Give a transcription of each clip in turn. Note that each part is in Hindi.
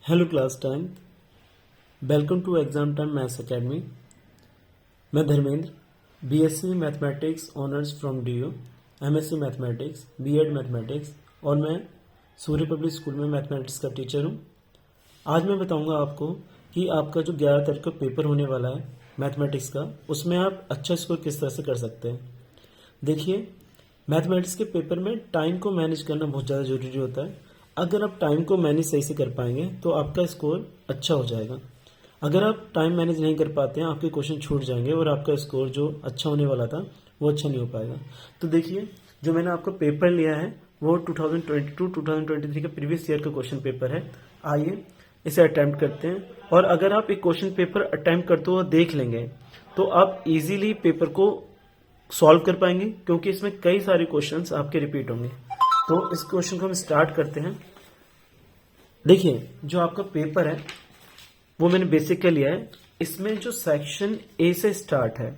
Hello class time. Welcome to exam time maths academy. मैं Dharmendra, BSc mathematics honours from DU, MSc mathematics, BEd mathematics और मैं सूर्य पब्लिक स्कूल में मैथमेटिक्स का टीचर हूँ। आज मैं बताऊँगा आपको कि आपका जो 11 तारीख का पेपर होने वाला है मैथमेटिक्स का, उसमें आप अच्छा स्कोर किस तरह से कर सकते हैं। देखिए, मैथमेटिक्स के पेपर में टाइम को मैनेज करना बहुत ज़्यादा ज़रूरी होता है। अगर आप टाइम को मैनेज सही से कर पाएंगे तो आपका स्कोर अच्छा हो जाएगा। अगर आप टाइम मैनेज नहीं कर पाते हैं, आपके क्वेश्चन छूट जाएंगे और आपका स्कोर जो अच्छा होने वाला था वो अच्छा नहीं हो पाएगा। तो देखिए, जो मैंने आपका पेपर लिया है वो 2022-2023 का प्रीवियस ईयर का क्वेश्चन पेपर है। आइए इसे अटैम्प्ट करते हैं, और अगर आप एक क्वेश्चन पेपर अटैम्प्ट करते हुए देख लेंगे तो आप इजीली पेपर को सॉल्व कर पाएंगे, क्योंकि इसमें कई सारे क्वेश्चंस आपके रिपीट होंगे। तो इस क्वेश्चन को हम स्टार्ट करते हैं। देखिए, जो आपका पेपर है वो मैंने बेसिक का लिया है। इसमें जो सेक्शन ए से स्टार्ट है,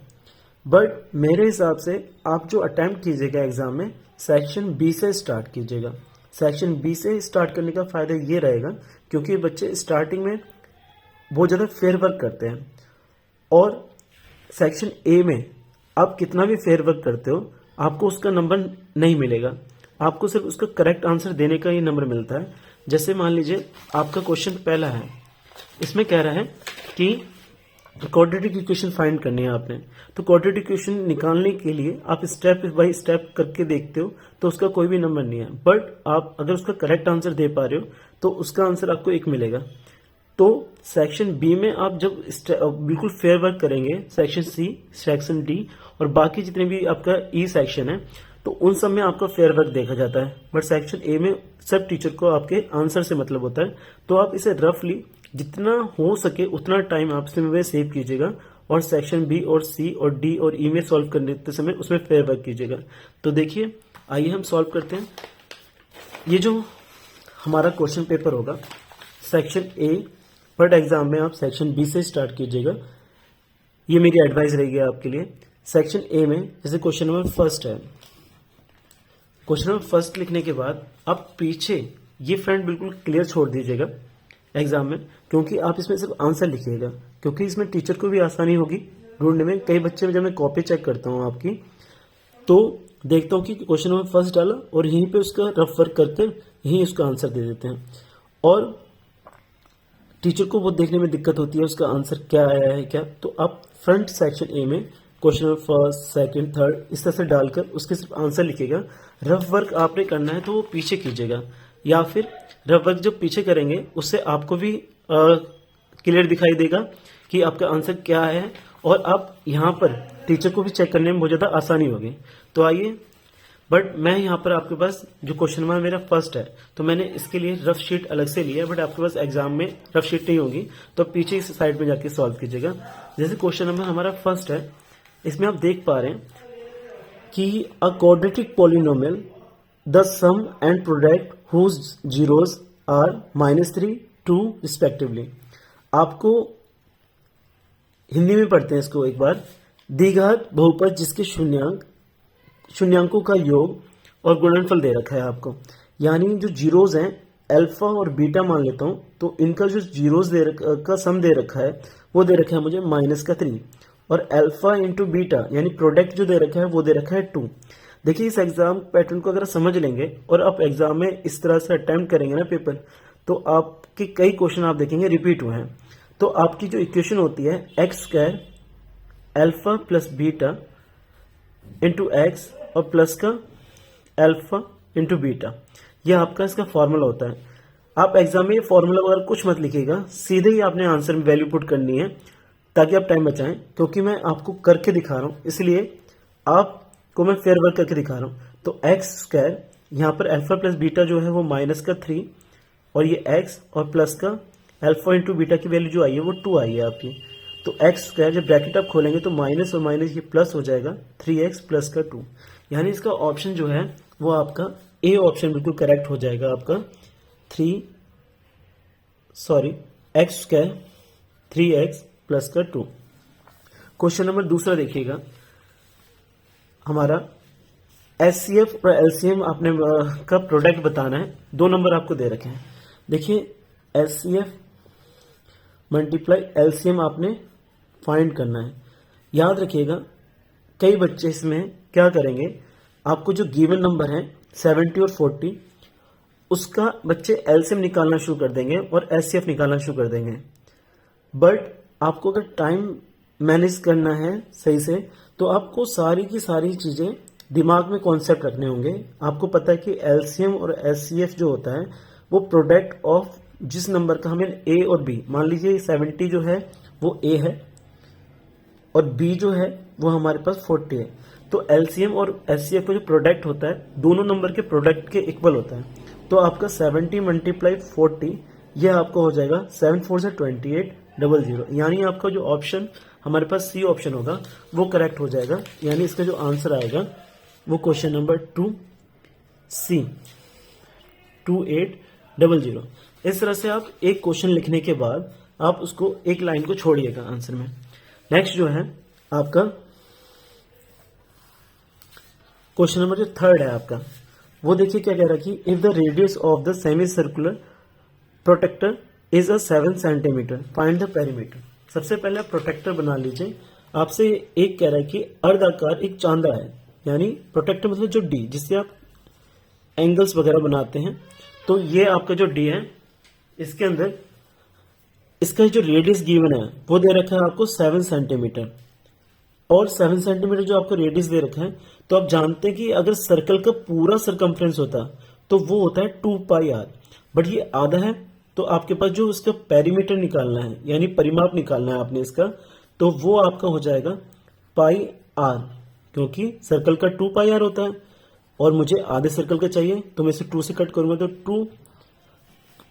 बट मेरे हिसाब से आप जो अटेम्प्ट कीजिएगा एग्जाम में, सेक्शन बी से स्टार्ट कीजिएगा। सेक्शन बी से स्टार्ट करने का फायदा ये रहेगा क्योंकि बच्चे स्टार्टिंग में बहुत ज़्यादा फेयर वर्क करते हैं, और सेक्शन ए में आप कितना भी फेयर वर्क करते हो आपको उसका नंबर नहीं मिलेगा, आपको सिर्फ उसका करेक्ट आंसर देने का ही नंबर मिलता है। जैसे मान लीजिए आपका क्वेश्चन पहला है, इसमें कह रहा है कि क्वाड्रेटिक इक्वेशन फाइंड करनी है आपने। तो क्वाड्रेटिक इक्वेशन निकालने के लिए आप स्टेप बाय स्टेप करके देखते हो तो उसका कोई भी नंबर नहीं है, बट आप अगर उसका करेक्ट आंसर दे पा रहे हो तो उसका आंसर आपको 1 मिलेगा। तो सेक्शन बी में आप जब बिल्कुल फेयर वर्क करेंगे, सेक्शन सी, सेक्शन डी और बाकी जितने भी आपका ई सेक्शन है, तो उन सब में आपका फेयर वर्क देखा जाता है, बट सेक्शन ए में सब टीचर को आपके आंसर से मतलब होता है। तो आप इसे रफली जितना हो सके उतना टाइम आप इसमें सेव कीजिएगा, और सेक्शन बी और सी और डी और ई में सॉल्व करने समय उसमें फेयर वर्क कीजिएगा। तो देखिए, आइए हम सॉल्व करते हैं। ये जो हमारा क्वेश्चन पेपर होगा सेक्शन ए, बट एग्जाम में आप सेक्शन बी से स्टार्ट कीजिएगा, ये मेरी एडवाइस रहेगी आपके लिए। सेक्शन ए में जैसे क्वेश्चन नंबर फर्स्ट है, क्वेश्चन नंबर फर्स्ट लिखने के बाद आप पीछे ये फ्रंट बिल्कुल क्लियर छोड़ दीजिएगा एग्जाम में, क्योंकि आप इसमें सिर्फ आंसर लिखिएगा, क्योंकि इसमें टीचर को भी आसानी होगी ढूंढने में। कई बच्चे जब मैं कॉपी चेक करता हूँ आपकी, तो देखता हूँ कि क्वेश्चन नंबर फर्स्ट डाला और यहीं पे उसका रफ वर्क करके यहीं उसका आंसर दे देते हैं, और टीचर को वो देखने में दिक्कत होती है उसका आंसर क्या आया है क्या। तो आप फ्रंट सेक्शन ए में question number first, second, third इस तरह से डालकर उसके सिर्फ आंसर लिखिएगा। रफ वर्क आपने करना है तो वो पीछे कीजिएगा, या फिर रफ वर्क जब पीछे करेंगे उससे आपको भी क्लियर दिखाई देगा कि आपका आंसर क्या है, और आप यहाँ पर टीचर को भी चेक करने में बहुत ज़्यादा आसानी होगी। तो आइए, बट मैं यहाँ पर आपके पास जो क्वेश्चन नंबर मेरा फर्स्ट है तो मैंने इसके लिए रफ शीट अलग से ली है, बट आपके पास एग्जाम में रफ शीट नहीं होगी, तो पीछे इस साइड में जाके सॉल्व कीजिएगा। जैसे क्वेश्चन नंबर हमारा फर्स्ट है, इसमें आप देख पा रहे हैं कि a quadratic polynomial the sum and product whose zeros are -3, 2 respectively. आपको हिंदी में पढ़ते हैं इसको एक बार। द्विघात बहुपद जिसके शून्यांकों का योग और गुणनफल दे रखा है आपको, यानी जो जीरोज हैं अल्फा और बीटा मान लेता हूं, तो इनका जो जीरोज का सम दे रखा है वो दे रखा है मुझे -3, और अल्फा इंटू बीटा यानी प्रोडक्ट जो दे रखा है वो दे रखा है 2। देखिए, इस एग्जाम पैटर्न को अगर समझ लेंगे और आप एग्जाम में इस तरह से अटेम्प्ट करेंगे ना पेपर, तो आपके कई क्वेश्चन आप देखेंगे रिपीट हुए हैं। तो आपकी जो इक्वेशन होती है x² alpha plus beta into x और प्लस का अल्फा इंटू बीटा, यह आपका इसका फॉर्मूला होता है। आप एग्जाम में ये फॉर्मूला वगैरह कुछ मत लिखिएगा, सीधे ही आपने आंसर में वैल्यू पुट करनी है ताकि आप टाइम बचाएं, क्योंकि मैं आपको करके दिखा रहा हूं, इसलिए आपको मैं फेयर वर्क करके दिखा रहा हूं। तो x², यहाँ पर अल्फा प्लस बीटा जो है वो -3, और ये x और प्लस का अल्फा इंटू बीटा की वैल्यू जो आई है वो 2 आई है आपकी। तो x² जब ब्रैकेट आप खोलेंगे तो माइनस और माइनस ये प्लस हो जाएगा, 3x प्लस का 2, यानी इसका ऑप्शन जो है वो आपका ए ऑप्शन बिल्कुल करेक्ट हो जाएगा आपका। x² 3x प्लस का 2। क्वेश्चन नंबर दूसरा देखिएगा, हमारा HCF और LCM आपने का प्रोडक्ट बताना है। 2 नंबर आपको दे रखे हैं। देखिए, HCF मल्टीप्लाई LCM आपने फाइंड करना है। याद रखिएगा, कई बच्चे इसमें क्या करेंगे, आपको जो गिवन नंबर है 70 और 40, उसका बच्चे LCM निकालना शुरू कर देंगे और HCF निकालना शुरू कर देंगे। बट आपको अगर टाइम मैनेज करना है सही से, तो आपको सारी की सारी चीजें दिमाग में कॉन्सेप्ट रखने होंगे। आपको पता है कि LCM और HCF जो होता है वो प्रोडक्ट ऑफ जिस नंबर का हमें A और B, मान लीजिए 70 जो है वो A है और B जो है वो हमारे पास 40 है, तो LCM और HCF का जो प्रोडक्ट होता है दोनों नंबर के प्रोडक्ट के इक्वल होता है। तो आपका 70 मल्टीप्लाई 40 यह आपका हो जाएगा 7 4 से 2800, यानी आपका जो ऑप्शन हमारे पास C ऑप्शन होगा वो करेक्ट हो जाएगा। यानी इसका जो आंसर आएगा वो क्वेश्चन नंबर 2C 2800। इस तरह से आप एक क्वेश्चन लिखने के बाद आप उसको एक लाइन को छोड़िएगा आंसर में। नेक्स्ट जो है आपका क्वेश्चन नंबर जो थर्ड है आपका, वो देखिए क्या कह रहा है कि if the radius of the semi circular protector is a 7 centimetre find the perimeter. सबसे पहले आप प्रोटेक्टर बना लीजिए। आपसे एक कह रहा है कि अर्धाकार एक चांदा है, यानी प्रोटेक्टर मतलब जो डी जिससे आप एंगल्स वगैरह बनाते हैं, तो ये आपका जो डी है इसके अंदर इसका जो रेडियस गिवन है वो दे रखा है आपको 7 सेंटीमीटर, और 7 सेंटीमीटर जो आपको रेडियस दे रखा है, तो आप जानते हैं कि अगर सर्कल का पूरा सरकमफ्रेंस होता तो वो होता है 2 पाई आर, बट ये आधा है, तो आपके पास जो उसका पेरीमीटर निकालना है यानी परिमाप निकालना है आपने इसका, तो वो आपका हो जाएगा पाई आर, क्योंकि सर्कल का 2 पाई आर होता है और मुझे आधे सर्कल का चाहिए, तो मैं इसे 2 से कट करूंगा तो 2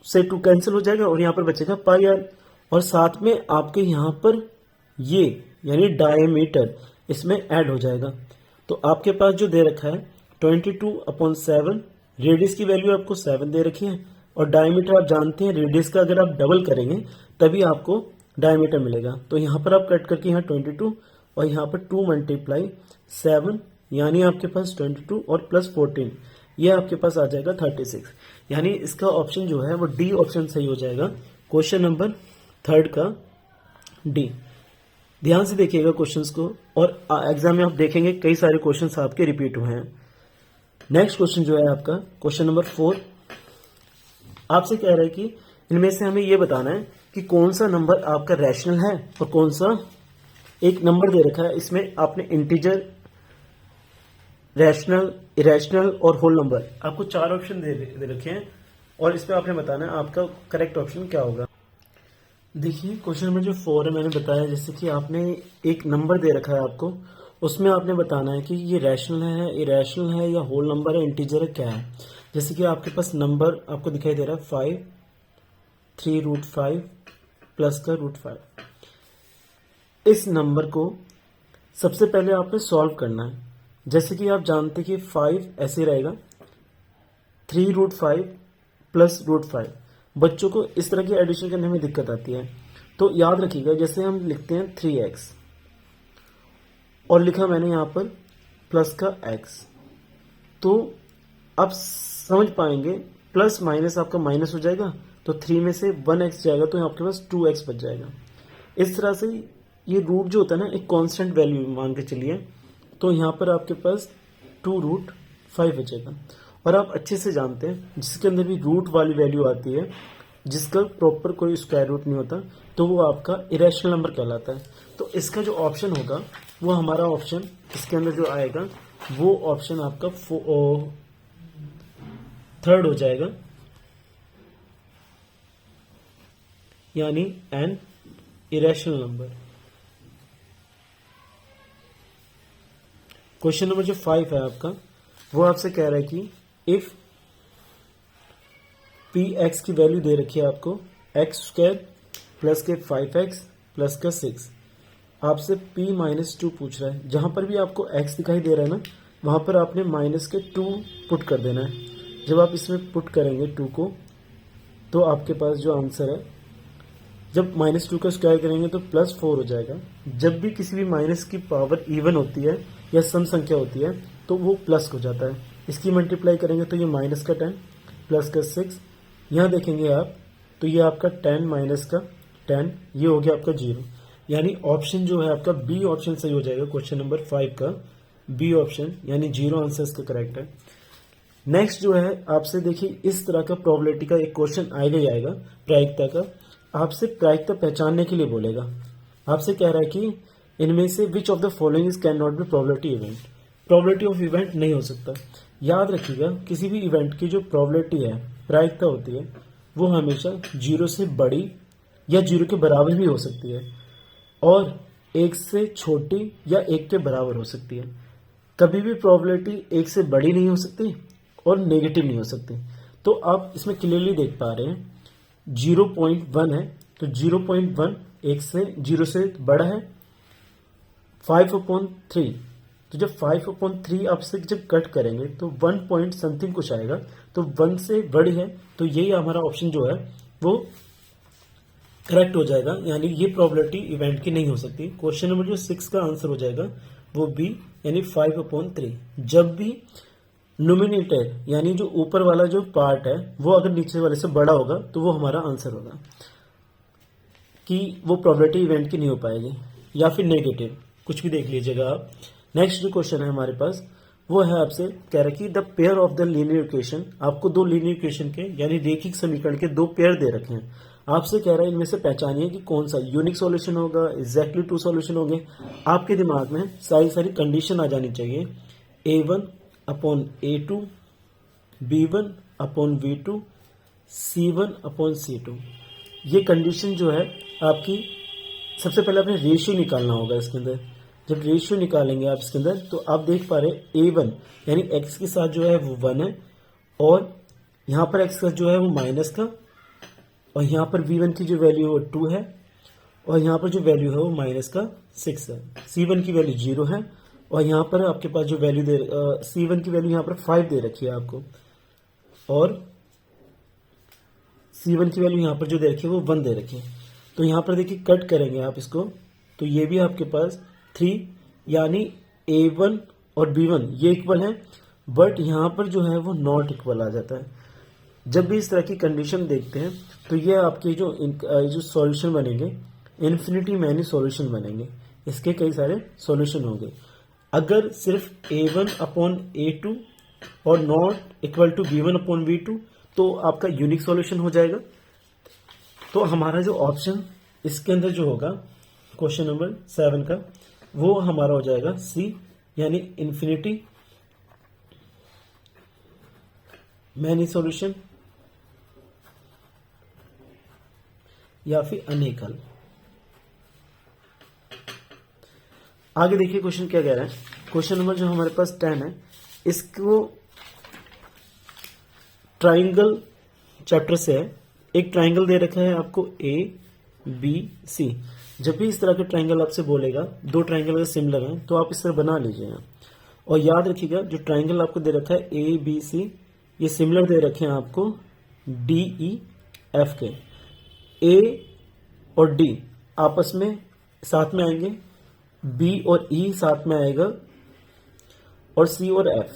से 2 कैंसिल हो जाएगा और यहाँ पर बचेगा पाई आर, और साथ में आपके यहाँ पर ये यानी डायमीटर इसमें ऐड हो जाएगा। तो आपके पास जो दे रखा है 22/7, रेडियस की वैल्यू आपको 7 दे रखी है, और डायमीटर आप जानते हैं रेडियस का अगर आप डबल करेंगे तभी आपको डायमीटर मिलेगा। तो यहाँ पर आप कट करके यहाँ 22 और यहाँ पर 2 मल्टीप्लाई 7, यानी आपके पास 22 और प्लस 14, ये आपके पास आ जाएगा 36। यानी इसका ऑप्शन जो है वो डी ऑप्शन सही हो जाएगा, क्वेश्चन नंबर थर्ड का डी। ध्यान से देखिएगा क्वेश्चंस को, और एग्जाम में आप देखेंगे कई सारे क्वेश्चंस आपके रिपीट हुए हैं। नेक्स्ट क्वेश्चन जो है आपका क्वेश्चन नंबर 4, आपसे कह रहा है कि इनमें से हमें यह बताना है कि कौन सा नंबर आपका रैशनल है और कौन सा, एक नंबर दे रखा है इसमें आपने इंटीजर, रैशनल, इरेशनल और होल नंबर, आपको 4 ऑप्शन दे रखे हैं और इस पर आपने बताना है आपका करेक्ट ऑप्शन क्या होगा। देखिए क्वेश्चन नंबर जो 4 है, मैंने बताया जैसे कि आपने एक नंबर दे रखा है आपको, उसमें आपने बताना है कि ये रैशनल है, इरेशनल है या होल नंबर है, इंटीजर है, क्या है। जैसे कि आपके पास नंबर आपको दिखाई दे रहा है 5 3√5 प्लस का √5। इस नंबर को सबसे पहले आपने सॉल्व करना है। जैसे कि आप जानते कि 5 ऐसे रहेगा, 3√5 प्लस √5। बच्चों को इस तरह की एडिशन करने में दिक्कत आती है, तो याद रखिएगा जैसे हम लिखते हैं 3x और लिखा मैंने यहाँ पर प्लस का x, तो आप समझ पाएंगे प्लस माइनस आपका माइनस हो जाएगा, तो 3 में से 1x जाएगा तो आपके पास 2x बच जाएगा। इस तरह से ये रूट जो होता है ना एक कांस्टेंट वैल्यू मान के चलिए, तो यहाँ पर आपके पास 2√5 बचेगा। और आप अच्छे से जानते हैं जिसके अंदर भी रूट वाली वैल्यू आती है जिसका प्रॉपर कोई स्क्वायर रूट नहीं होता, तो वो आपका इरेशनल नंबर कहलाता है। तो इसका जो ऑप्शन होगा वो हमारा ऑप्शन इसके अंदर जो आएगा वो ऑप्शन आपका थर्ड हो जाएगा, यानी an irrational number. Question number जो 5 है आपका, वो आपसे कह रहा है कि इफ पी एक्स की वैल्यू दे रखी है आपको x² प्लस के 5x प्लस का 6, आपसे p-2 पूछ रहा है। जहां पर भी आपको x दिखाई दे रहा है ना, वहां पर आपने माइनस के 2 पुट कर देना है। जब आप इसमें पुट करेंगे 2 को, तो आपके पास जो आंसर है, जब -2 का स्क्वायर करेंगे तो +4 हो जाएगा। जब भी किसी भी माइनस की पावर इवन होती है या सम संख्या होती है तो वो प्लस हो जाता है। इसकी मल्टीप्लाई करेंगे तो ये -10 प्लस का 6, यहाँ देखेंगे आप तो ये आपका 10 माइनस का 10, ये हो गया आपका 0। यानी ऑप्शन जो है आपका बी ऑप्शन सही हो जाएगा क्वेश्चन नंबर 5 का, बी ऑप्शन यानी 0 आंसर इसका करेक्ट है। नेक्स्ट जो है आपसे देखिए इस तरह का प्रोबेबिलिटी का एक क्वेश्चन आएगा ही आएगा प्रायिकता का। आपसे प्रायिकता पहचानने के लिए बोलेगा, आपसे कह रहा है कि इनमें से which of the following is can not be probability event. Probability of event नहीं हो सकता। याद रखिएगा किसी भी इवेंट की जो प्रोबेबिलिटी है, प्रायिकता होती है, वो हमेशा 0 से बड़ी या 0 के बराबर भी हो सकती है और 1 से छोटी या 1 के बराबर हो सकती है। कभी भी प्रोबेबिलिटी 1 से बड़ी नहीं हो सकती और नेगेटिव नहीं हो सकती। तो आप इसमें क्लियरली देख पा रहे हैं 0.1 है, तो 0.1 1 से 0 से बड़ा है। 5/3, तो जब 5/3 आपसे जब कट करेंगे तो 1 पॉइंट समथिंग कुछ आएगा, तो 1 से बड़ी है, तो यही हमारा ऑप्शन जो है वो करेक्ट हो जाएगा। यानी ये प्रोबेबिलिटी इवेंट की नहीं हो सकती। क्वेश्चन नंबर जो 6 का आंसर हो जाएगा वो बी यानी 5/3। जब भी नोमिनेटर यानी जो ऊपर वाला जो पार्ट है वो अगर नीचे वाले से बड़ा होगा तो वो हमारा आंसर होगा कि वो प्रोबेबिलिटी इवेंट की नहीं हो पाएगी, या फिर नेगेटिव, कुछ भी देख लीजिएगा आप। नेक्स्ट जो क्वेश्चन है हमारे पास वो है आपसे कह रहा है कि the pair of the linear equation. आपको दो लीनियर इक्वेशन के यानी रेखिक समीकरण के दो पेयर दे रखे हैं। आपसे कह रहा है इनमें से पहचानिए कि कौन सा यूनिक सॉल्यूशन होगा, एग्जैक्टली 2 सॉल्यूशन होंगे। आपके दिमाग में सारी कंडीशन आ जानी चाहिए। A1/A2, B1/V2, C1/C2। ये कंडीशन जो है आपकी, सबसे पहले आपने रेशियो निकालना होगा इसके अंदर। जब रेशियो निकालेंगे आप इसके अंदर तो आप देख पा रहे A1 यानी x के साथ जो है वो 1 है, और यहाँ पर x का जो है वो माइनस का, और यहाँ पर V1 की जो वैल्यू है वो 2 है, और यहाँ पर जो वैल्यू है वो माइनस का 6 है। C1 की वैल्यू 0 है, और यहाँ पर आपके पास जो वैल्यू C1 की वैल्यू यहाँ पर 5 दे रखी है आपको, और C1 की वैल्यू यहाँ पर जो दे रखी है वो 1 दे रखी है। तो यहाँ पर देखिए कट करेंगे आप इसको, तो ये भी आपके पास 3 यानी A1 और B1 ये इक्वल है, बट यहाँ पर जो है वो नॉट इक्वल आ जाता है। जब भी इस तरह की कंडीशन देखते हैं तो ये आपके जो सॉल्यूशन बनेंगे इन्फिनिटी मैनी सॉल्यूशन बनेंगे, इसके कई सारे सॉल्यूशन होंगे। अगर सिर्फ A1/A2 और नॉट इक्वल टू B1/V2 तो आपका यूनिक सॉल्यूशन हो जाएगा। तो हमारा जो ऑप्शन इसके अंदर जो होगा क्वेश्चन नंबर 7 का, वो हमारा हो जाएगा सी यानी इन्फिनिटी मैनी सॉल्यूशन या फिर अनेकल। आगे देखिए क्वेश्चन क्या कह रहा है। क्वेश्चन नंबर जो हमारे पास 10 है, इसको ट्राइंगल चैप्टर से है। एक ट्राइंगल दे रखा है आपको ABC। जब भी इस तरह का ट्राइंगल आपसे बोलेगा, दो ट्राइंगल अगर सिमिलर हैं तो आप इस तरह बना लीजिएगा। और याद रखिएगा जो ट्राइंगल आपको दे रखा है ABC, ये सिमिलर दे रखे हैं आपको DEF के। A और D आपस में साथ में आएंगे, B और E साथ में आएगा, और C और F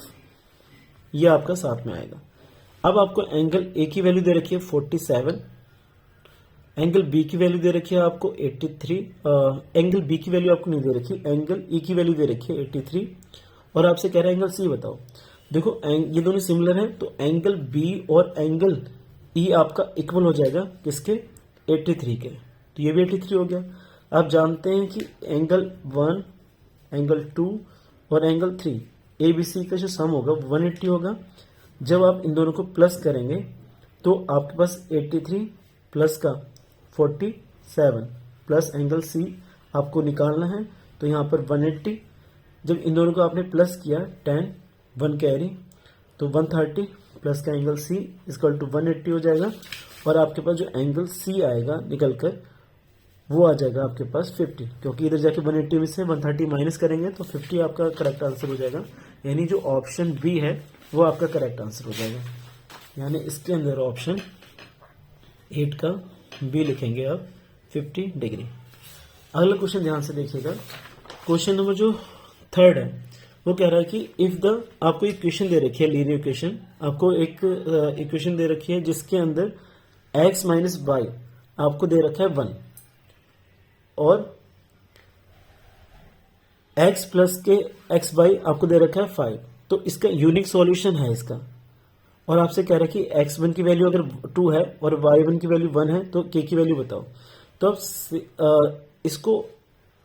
ये आपका साथ में आएगा। अब आपको एंगल A की वैल्यू दे रखी है 47, एंगल B की वैल्यू दे रखी है आपको 83, एंगल B की वैल्यू आपको नहीं दे रखी, एंगल E की वैल्यू दे रखी है 83, और आपसे कह रहा है एंगल C बताओ। देखो ये दोनों सिमिलर हैं, तो एंगल B और एंगल E आपका इक्वल हो जाएगा किसके, 83 के। तो ये भी 83 हो गया। आप जानते हैं कि एंगल 1, एंगल 2 और एंगल 3 ABC का जो सम होगा 180 होगा। जब आप इन दोनों को प्लस करेंगे तो आपके पास 83 प्लस का 47 प्लस एंगल C आपको निकालना है, तो यहाँ पर 180। जब इन दोनों को आपने प्लस किया 10 1 कैरी, तो 130 प्लस का एंगल C इक्वल टू 180 हो जाएगा। और आपके पास जो एंगल C आएगा निकल कर वो आ जाएगा आपके पास 50, क्योंकि इधर जाके 180 में से 130 माइनस करेंगे तो 50 आपका करेक्ट आंसर हो जाएगा। यानी जो ऑप्शन बी है वो आपका करेक्ट आंसर हो जाएगा। यानी इसके अंदर ऑप्शन 8 का बी लिखेंगे आप 50 डिग्री। अगला क्वेश्चन ध्यान से देखिएगा। क्वेश्चन नंबर जो 3 है वो कह रहा है कि इफ द, आपको इक्वेशन दे रखी है लीनियर इक्वेशन, आपको एक इक्वेशन दे रखी है जिसके अंदर एक्स माइनस वाई आपको दे रखा है 1 और एक्स प्लस के एक्स वाई आपको दे रखा है 5। तो इसका यूनिक सॉल्यूशन है इसका, और आपसे कह रहा है कि x1 की वैल्यू अगर 2 है और y1 की वैल्यू 1 है तो k की वैल्यू बताओ। तो आप इसको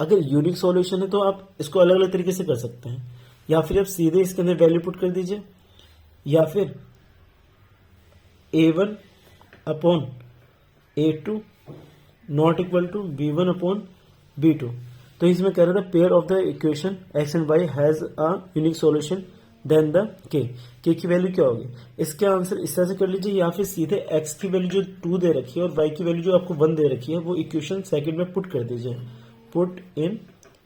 अगर यूनिक सॉल्यूशन है तो आप इसको अलग अलग तरीके से कर सकते हैं, या फिर आप सीधे इसके अंदर वैल्यू पुट कर दीजिए, या फिर a1 upon a2 not equal to b1 upon b2। तो इसमें कह रहा था pair of the equation x and y has a unique solution then the k की वैल्यू क्या होगी। इसका आंसर इस तरह से कर लीजिए, या फिर सीधे x की वैल्यू जो 2 दे रखी है और y की वैल्यू जो आपको 1 दे रखी है वो इक्वेशन सेकंड में पुट कर दीजिए, पुट इन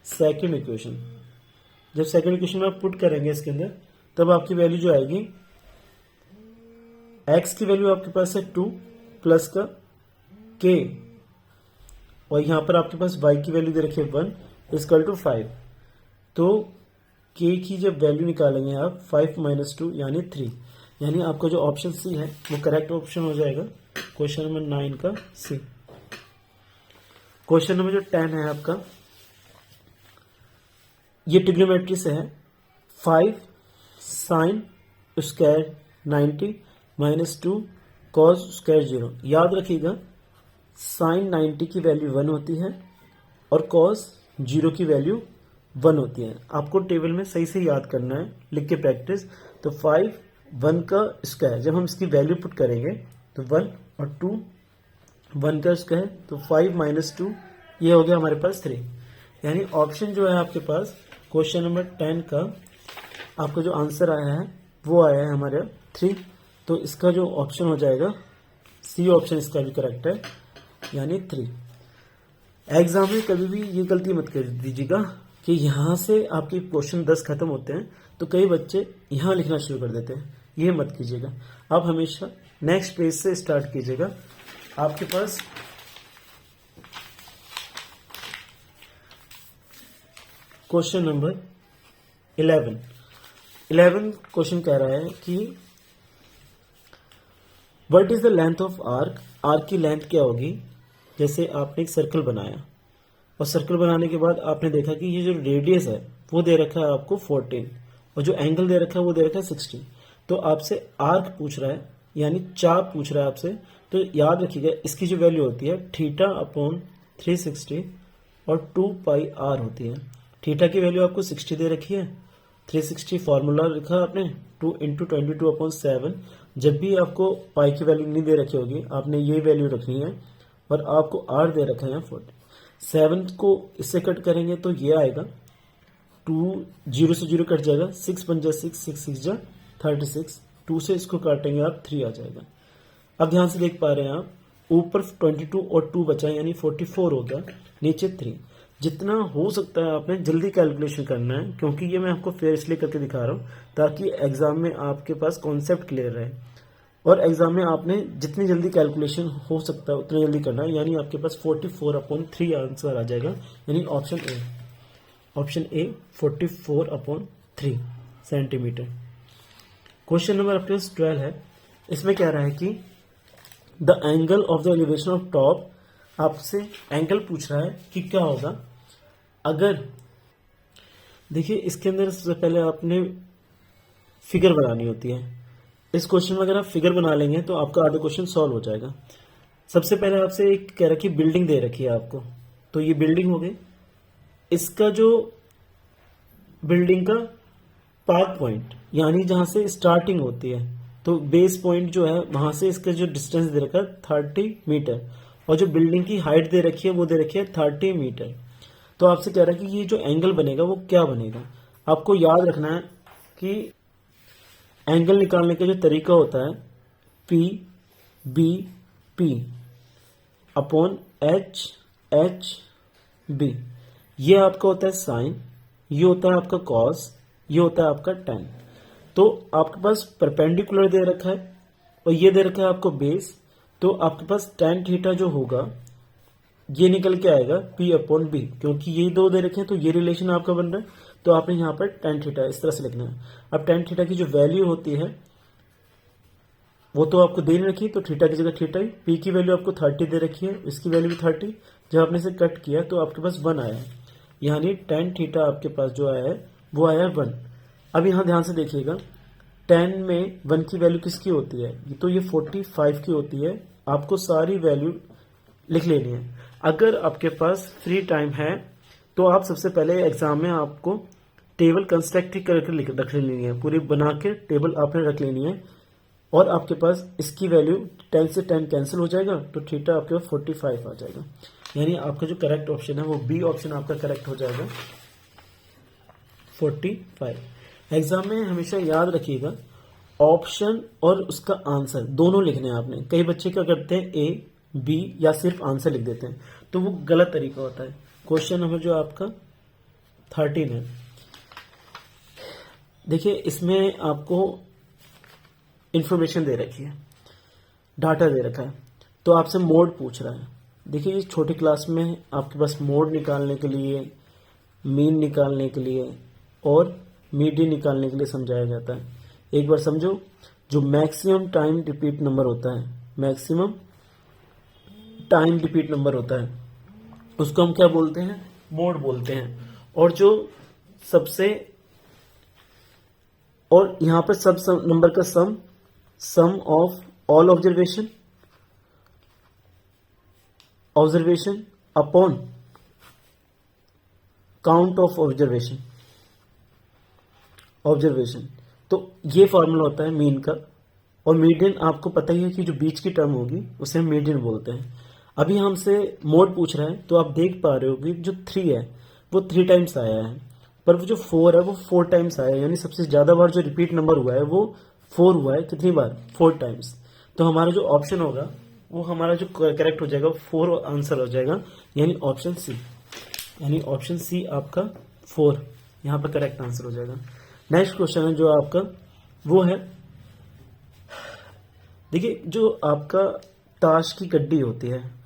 सेकंड इक्वेशन। जब सेकंड इक्वेशन में आप पुट करेंगे इसके अंदर, तब आपकी वैल्यू जो आएगी, x की वैल्यू आपके पास है 2 प्लस का k, और यहां पर आपके पास y की वैल्यू दे रखी है 1 इक्वल टू 5। तो k की जब वैल्यू निकालेंगे आप 5 माइनस 2 यानी 3, यानी आपका जो ऑप्शन सी है वो करेक्ट ऑप्शन हो जाएगा क्वेश्चन नंबर 9 का सी। क्वेश्चन नंबर जो 10 है आपका, ये ट्रिग्नोमेट्री से है। 5 sine square 90 minus 2 cos square 0। याद रखिएगा साइन 90 की वैल्यू 1 होती है और कॉस 0 की वैल्यू 1 होती है। आपको टेबल में सही से याद करना है, लिख के प्रैक्टिस। तो 5 1 का स्क्वायर, जब हम इसकी वैल्यू पुट करेंगे तो 1 और 2 1 का स्क्वायर, तो 5 माइनस 2 ये हो गया हमारे पास 3। यानी ऑप्शन जो है आपके पास क्वेश्चन नंबर 10 का आपका जो आंसर आया है वो आया है हमारे 3। तो इसका जो ऑप्शन हो जाएगा सी ऑप्शन इसका भी करेक्ट है, यानी 3। एग्जाम में कभी भी ये गलती मत कर दीजिएगा कि यहां से आपके क्वेश्चन 10 खत्म होते हैं तो कई बच्चे यहां लिखना शुरू कर देते हैं, ये मत कीजिएगा। आप हमेशा नेक्स्ट पेज से स्टार्ट कीजिएगा। आपके पास क्वेश्चन नंबर 11 क्वेश्चन कह रहा है कि what is the length of arc. Arc की लेंथ क्या होगी। जैसे आपने एक सर्कल बनाया और सर्कल बनाने के बाद आपने देखा कि ये जो रेडियस है वो दे रखा है आपको 14 और जो एंगल दे रखा है वो दे रखा है 16। तो आपसे आर्क पूछ रहा है, यानी चाप पूछ रहा है आपसे। तो याद रखिएगा इसकी जो वैल्यू होती है थीटा अपॉन 360 और 2 पाई आर होती है। थीटा की वैल्यू आपको 60 दे रखी है, 360 फॉर्मूला लिखा आपने 2 इंटू 22 अपॉन 7। जब भी आपको पाई की वैल्यू नहीं दे रखी होगी आपने ये वैल्यू रखनी है, और आपको आर दे रखा है 40। 7 को इससे कट करेंगे तो ये आएगा 2 0 से 0 कट जाएगा, 6 बन जा 6 6 6 जा 36। 2 से इसको काटेंगे आप 3 आ जाएगा। अब ध्यान से देख पा रहे हैं आप, ऊपर 22 और 2 बचा यानी 44 हो गया, नीचे 3। जितना हो सकता है आपने जल्दी कैलकुलेशन करना है, क्योंकि ये मैं आपको फेयर इसलिए करके दिखा रहा हूँ ताकि एग्जाम में आपके पास कॉन्सेप्ट क्लियर रहे। और एग्जाम में आपने जितनी जल्दी कैलकुलेशन हो सकता है उतना जल्दी करना है, यानी आपके पास 44/3 आंसर आ जाएगा, यानी option A 44/3 centimetre. Question number आपके पास 12 है। इसमें क्या रहा है कि the angle of the elevation of top. आपसे एंगल पूछ रहा है कि क्या होगा अगर, देखिए इसके अंदर सबसे पहले आपने फिगर बनानी होती है। इस क्वेश्चन में अगर आप फिगर बना लेंगे तो आपका आधा क्वेश्चन सॉल्व हो जाएगा। सबसे पहले आपसे एक कह रहा कि बिल्डिंग दे रखी है आपको, तो ये बिल्डिंग हो गई। इसका जो बिल्डिंग का पार्क पॉइंट यानी जहां से स्टार्टिंग होती है, तो बेस पॉइंट जो है वहां से इसका जो डिस्टेंस दे रखा है 30 मीटर, और जो बिल्डिंग की हाइट दे रखी है वो दे रखी है 30 मीटर। तो आपसे कह रहा है कि ये जो एंगल बनेगा वो क्या बनेगा। आपको याद रखना है कि एंगल निकालने का जो तरीका होता है P B P upon H H B. ये आपका होता है साइन, ये होता है आपका कॉस, ये होता है आपका टेन। तो आपके पास परपेंडिकुलर दे रखा है और ये दे रखा है आपको बेस, तो आपके पास टेन थीटा जो होगा ये निकल के आएगा P अपॉन बी, क्योंकि ये दो दे रखे हैं तो ये रिलेशन आपका बन रहा है। तो आपने यहाँ पर टेन थीटा इस तरह से लिखना है। अब टेन थीटा की जो वैल्यू होती है वो तो आपको दे नहीं रखी, तो थीटा की जगह थीटा ही, पी की वैल्यू आपको 30 दे रखी है, इसकी वैल्यू भी 30। जब आपने इसे कट किया तो आपके पास 1 आया है, यानी tan थीटा आपके पास जो आया है वो आया है 1। अब यहाँ ध्यान से देखिएगा, tan में 1 की वैल्यू किसकी होती है, तो ये 45 की होती है। आपको सारी वैल्यू लिख लेनी है। अगर आपके पास फ्री टाइम है तो आप सबसे पहले एग्जाम में आपको टेबल कंस्ट्रक्ट करके रख लेनी है, पूरी बना के टेबल आपने रख लेनी है, और आपके पास इसकी वैल्यू 10 से 10 कैंसिल हो जाएगा, तो थीटा आपके पास 45 आ जाएगा। यानी आपका जो करेक्ट ऑप्शन है वो बी ऑप्शन आपका करेक्ट हो जाएगा, 45। एग्जाम में हमेशा याद रखिएगा, ऑप्शन और उसका आंसर दोनों लिखने हैं आपने। कई बच्चे क्या करते हैं, ए बी या सिर्फ आंसर लिख देते हैं, तो वो गलत तरीका होता है। क्वेश्चन नंबर जो आपका 13 है, देखिए इसमें आपको इंफॉर्मेशन दे रखी है, डाटा दे रखा है, तो आपसे मोड पूछ रहा है। देखिए इस छोटी क्लास में आपके पास मोड निकालने के लिए, मीन निकालने के लिए और मीडियन निकालने के लिए समझाया जाता है। एक बार समझो, जो मैक्सिमम टाइम रिपीट नंबर होता है, मैक्सिमम टाइम रिपीट नंबर होता है, उसको हम क्या बोलते हैं, मोड बोलते हैं। और जो सबसे, और यहां पर सब नंबर का sum of all observation upon count of observation, तो ये फॉर्मूला होता है मीन का। और मीडियन आपको पता ही है कि जो बीच की टर्म होगी उसे हम मीडियन बोलते हैं। अभी हमसे मोड पूछ रहा है, तो आप देख पा रहे हो कि जो 3 है वो 3 टाइम्स आया है, पर वो जो 4 है वो 4 टाइम्स आया है, यानी सबसे ज्यादा बार जो रिपीट नंबर हुआ है वो 4 हुआ है। कितनी बार, 4 टाइम्स। तो हमारा जो ऑप्शन होगा वो हमारा जो करेक्ट हो जाएगा 4 आंसर हो जाएगा, यानी ऑप्शन सी, यानी ऑप्शन सी आपका 4 यहां पर करेक्ट आंसर हो जाएगा। नेक्स्ट क्वेश्चन है जो आपका वो है, देखिए जो आपका ताश की गड्डी होती है,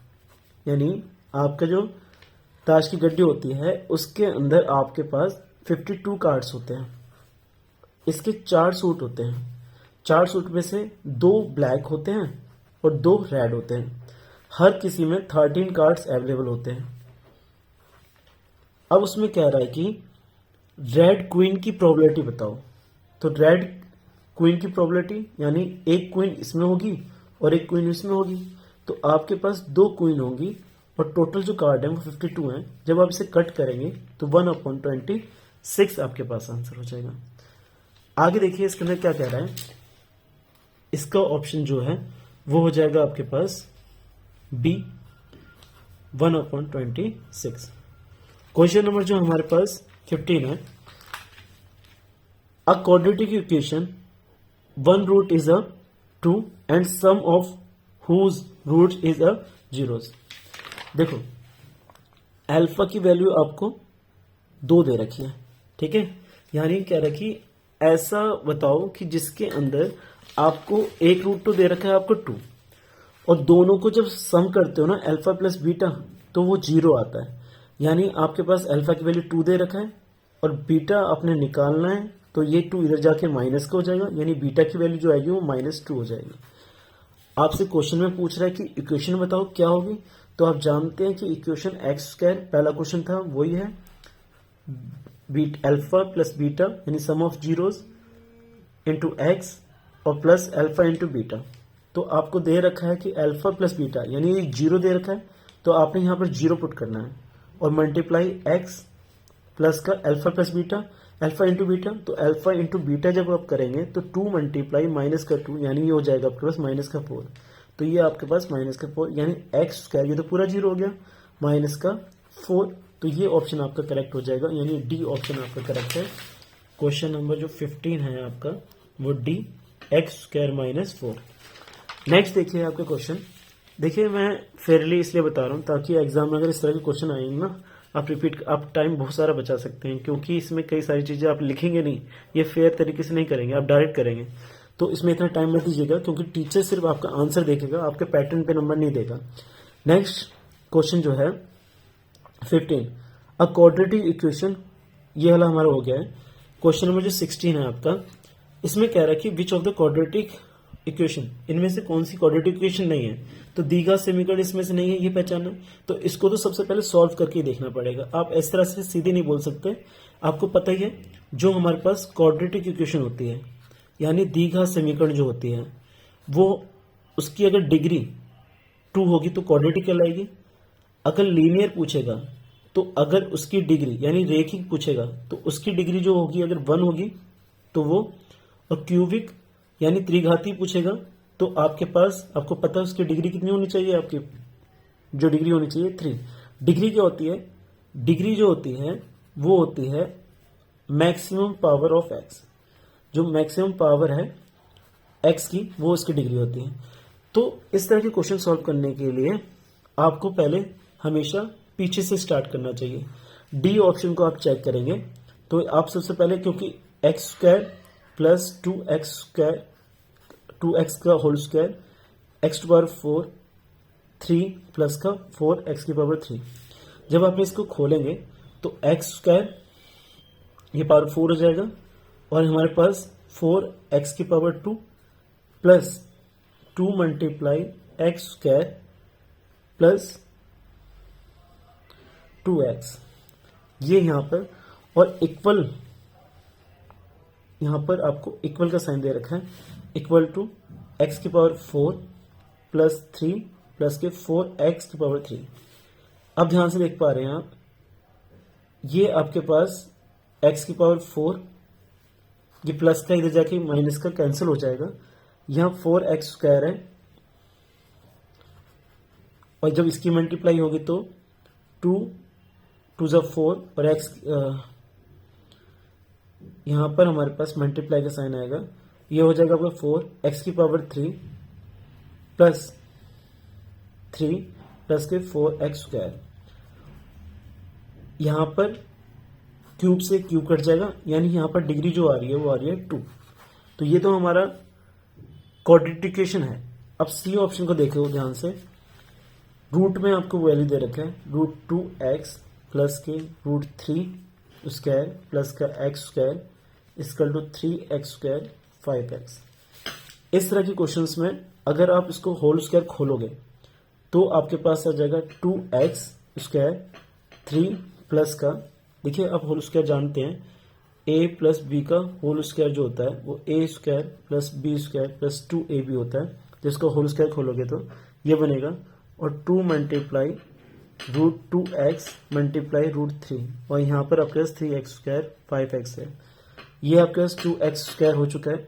यानी आपका जो ताश की गड्डी होती है उसके अंदर आपके पास 52 कार्ड्स होते हैं। इसके 4 सूट होते हैं, 4 सूट में से 2 ब्लैक होते हैं और 2 रेड होते हैं। हर किसी में 13 कार्ड्स अवेलेबल होते हैं। अब उसमें कह रहा है कि रेड क्वीन की प्रोबेबिलिटी बताओ। तो रेड क्वीन की प्रोबेबिलिटी, यानी एक क्वीन इसमें होगी और एक क्वीन इसमें होगी, तो आपके पास 2 क्वीन होंगी और टोटल जो कार्ड है वो 52 है। जब आप इसे कट करेंगे तो 1/26 आपके पास आंसर हो जाएगा। आगे देखिए इसके अंदर क्या कह रहा है, इसका ऑप्शन जो है वो हो जाएगा आपके पास बी, 1/26। क्वेश्चन नंबर जो हमारे पास 15 है, a quadratic equation one root is a 2 and sum of whose root is a 0। देखो अल्फा की वैल्यू आपको 2 दे रखी है, ठीक है, यानी कह रहा कि ऐसा बताओ कि जिसके अंदर आपको एक रूट तो दे रखा है आपको 2, और दोनों को जब सम करते हो ना अल्फा प्लस बीटा तो वो 0 आता है। यानी आपके पास अल्फा की वैल्यू 2 दे रखा है और बीटा आपने निकालना है, तो ये 2 इधर जाके माइनस का हो जाएगा, यानी बीटा की वैल्यू जो आएगी वो -2 हो जाएगी। आपसे क्वेश्चन में पूछ रहा है कि इक्वेशन बताओ क्या होगी, तो आप जानते हैं कि इक्वेशन x², पहला क्वेश्चन था वही है, अल्फा प्लस बीटा यानी सम ऑफ जीरोस इंटू एक्स और प्लस अल्फा इंटू बीटा। तो आपको दे रखा है कि अल्फा प्लस बीटा यानी 0 दे रखा है, तो आपने यहां पर 0 पुट करना है और मल्टीप्लाई एक्स प्लस का alpha plus beta, alpha into beta, तो अल्फा इंटू बीटा जब आप करेंगे तो 2 मल्टीप्लाई -2 यानी ये हो जाएगा आपके पास -4। तो ये आपके पास -4 यानी x², ये तो पूरा 0 हो गया, -4, तो ये ऑप्शन आपका करेक्ट हो जाएगा, यानी डी ऑप्शन आपका करेक्ट है। क्वेश्चन नंबर जो 15 है आपका वो डी, x² -4। नेक्स्ट देखिए आपका क्वेश्चन, देखिए मैं फेयरली इसलिए बता रहा हूं ताकि एग्जाम में अगर इस तरह के क्वेश्चन आएंगे ना आप टाइम बहुत सारा बचा सकते हैं, क्योंकि इसमें कई सारी चीजें आप लिखेंगे नहीं, ये फेयर तरीके से नहीं करेंगे, आप डायरेक्ट करेंगे, तो इसमें इतना टाइम मत दीजिएगा, क्योंकि टीचर सिर्फ आपका आंसर देखेगा, आपके पैटर्न पे नंबर नहीं देगा। नेक्स्ट क्वेश्चन जो है 15, अ क्वाड्रेटिक इक्वेशन, ये वाला हमारा हो गया है। क्वेश्चन नंबर जो 16 है आपका, इसमें कह रहा है कि which of the quadratic equation, इनमें से कौन सी क्वाड्रेटिक इक्वेशन नहीं है, तो द्विघात समीकरण इसमें से नहीं है, ये पहचानना। तो इसको तो सबसे पहले सॉल्व करके ही देखना पड़ेगा, आप इस तरह से सीधे नहीं बोल सकते। आपको पता ही है जो हमारे पास क्वाड्रेटिक इक्वेशन होती है यानी द्विघात समीकरण जो होती है वो उसकी अगर डिग्री 2 होगी तो क्वाड्रेटिक कहलाएगी। अगर लीनियर पूछेगा तो अगर उसकी डिग्री यानी रेखिक पूछेगा तो उसकी डिग्री जो होगी अगर 1 होगी तो वो, और क्यूबिक यानी त्रिघाती पूछेगा तो आपके पास, आपको पता है उसकी डिग्री कितनी होनी चाहिए, आपकी जो डिग्री होनी चाहिए 3। डिग्री क्या होती है, डिग्री जो होती है वो होती है मैक्सिमम पावर ऑफ एक्स, जो मैक्सिमम पावर है एक्स की वो उसकी डिग्री होती है। तो इस तरह के क्वेश्चन सॉल्व करने के लिए आपको पहले हमेशा पीछे से स्टार्ट करना चाहिए। डी ऑप्शन को आप चेक करेंगे तो आप सबसे पहले, क्योंकि एक्स स्क्वायर प्लस 2x का whole square x to power 4 3 plus का 4x की पावर 3, जब आप इसको खोलेंगे तो एक्स स्क्वायर ये पावर 4 हो जाएगा और हमारे पास 4x की power 2 plus 2 multiply x square plus 2x, ये यहां पर, और इक्वल, यहां पर आपको इक्वल का साइन दे रखा है, इक्वल टू x की पावर 4 प्लस 3 प्लस के 4x की पावर 3। अब ध्यान से देख पा रहे हैं आप, ये आपके पास x की पावर 4, ये प्लस का इधर जाके माइनस का कैंसिल हो जाएगा, यहां 4x स्क्वायर है और जब इसकी मल्टीप्लाई होगी तो 2 2 जा 4 और x, यहां पर हमारे पास मल्टीप्लाई का साइन आएगा, ये हो जाएगा आपका 4x की पावर 3 प्लस 3 प्लस के 4x स्क्वायर, यहां पर क्यूब से क्यूब कट जाएगा यानी यहां पर डिग्री जो आ रही है वो आ रही है 2। तो ये तो हमारा क्वाड्रेटिक इक्वेशन है। अब सी ऑप्शन को देखो ध्यान से, रूट में आपको वैल्यू दे रखा है √2x प्लस के √3 स्क्वायर प्लस का x square equal to 3x square 5x। इस तरह के क्वेश्चंस में अगर आप इसको होल स्क्वायर खोलोगे तो आपके पास आ जाएगा 2x स्क्वायर 3 प्लस का, देखिए आप होल स्क्वायर जानते हैं, a प्लस बी का होल स्क्वायर जो होता है वो a square plus B square plus 2ab होता है। जिसको होल स्क्वायर खोलोगे तो ये बनेगा, और 2 मल्टीप्लाई √2x मल्टीप्लाई √3, और यहाँ पर आपके पास 3x स्क्वायर 5x है, ये आपके पास 2x स्क्वायर हो चुका है।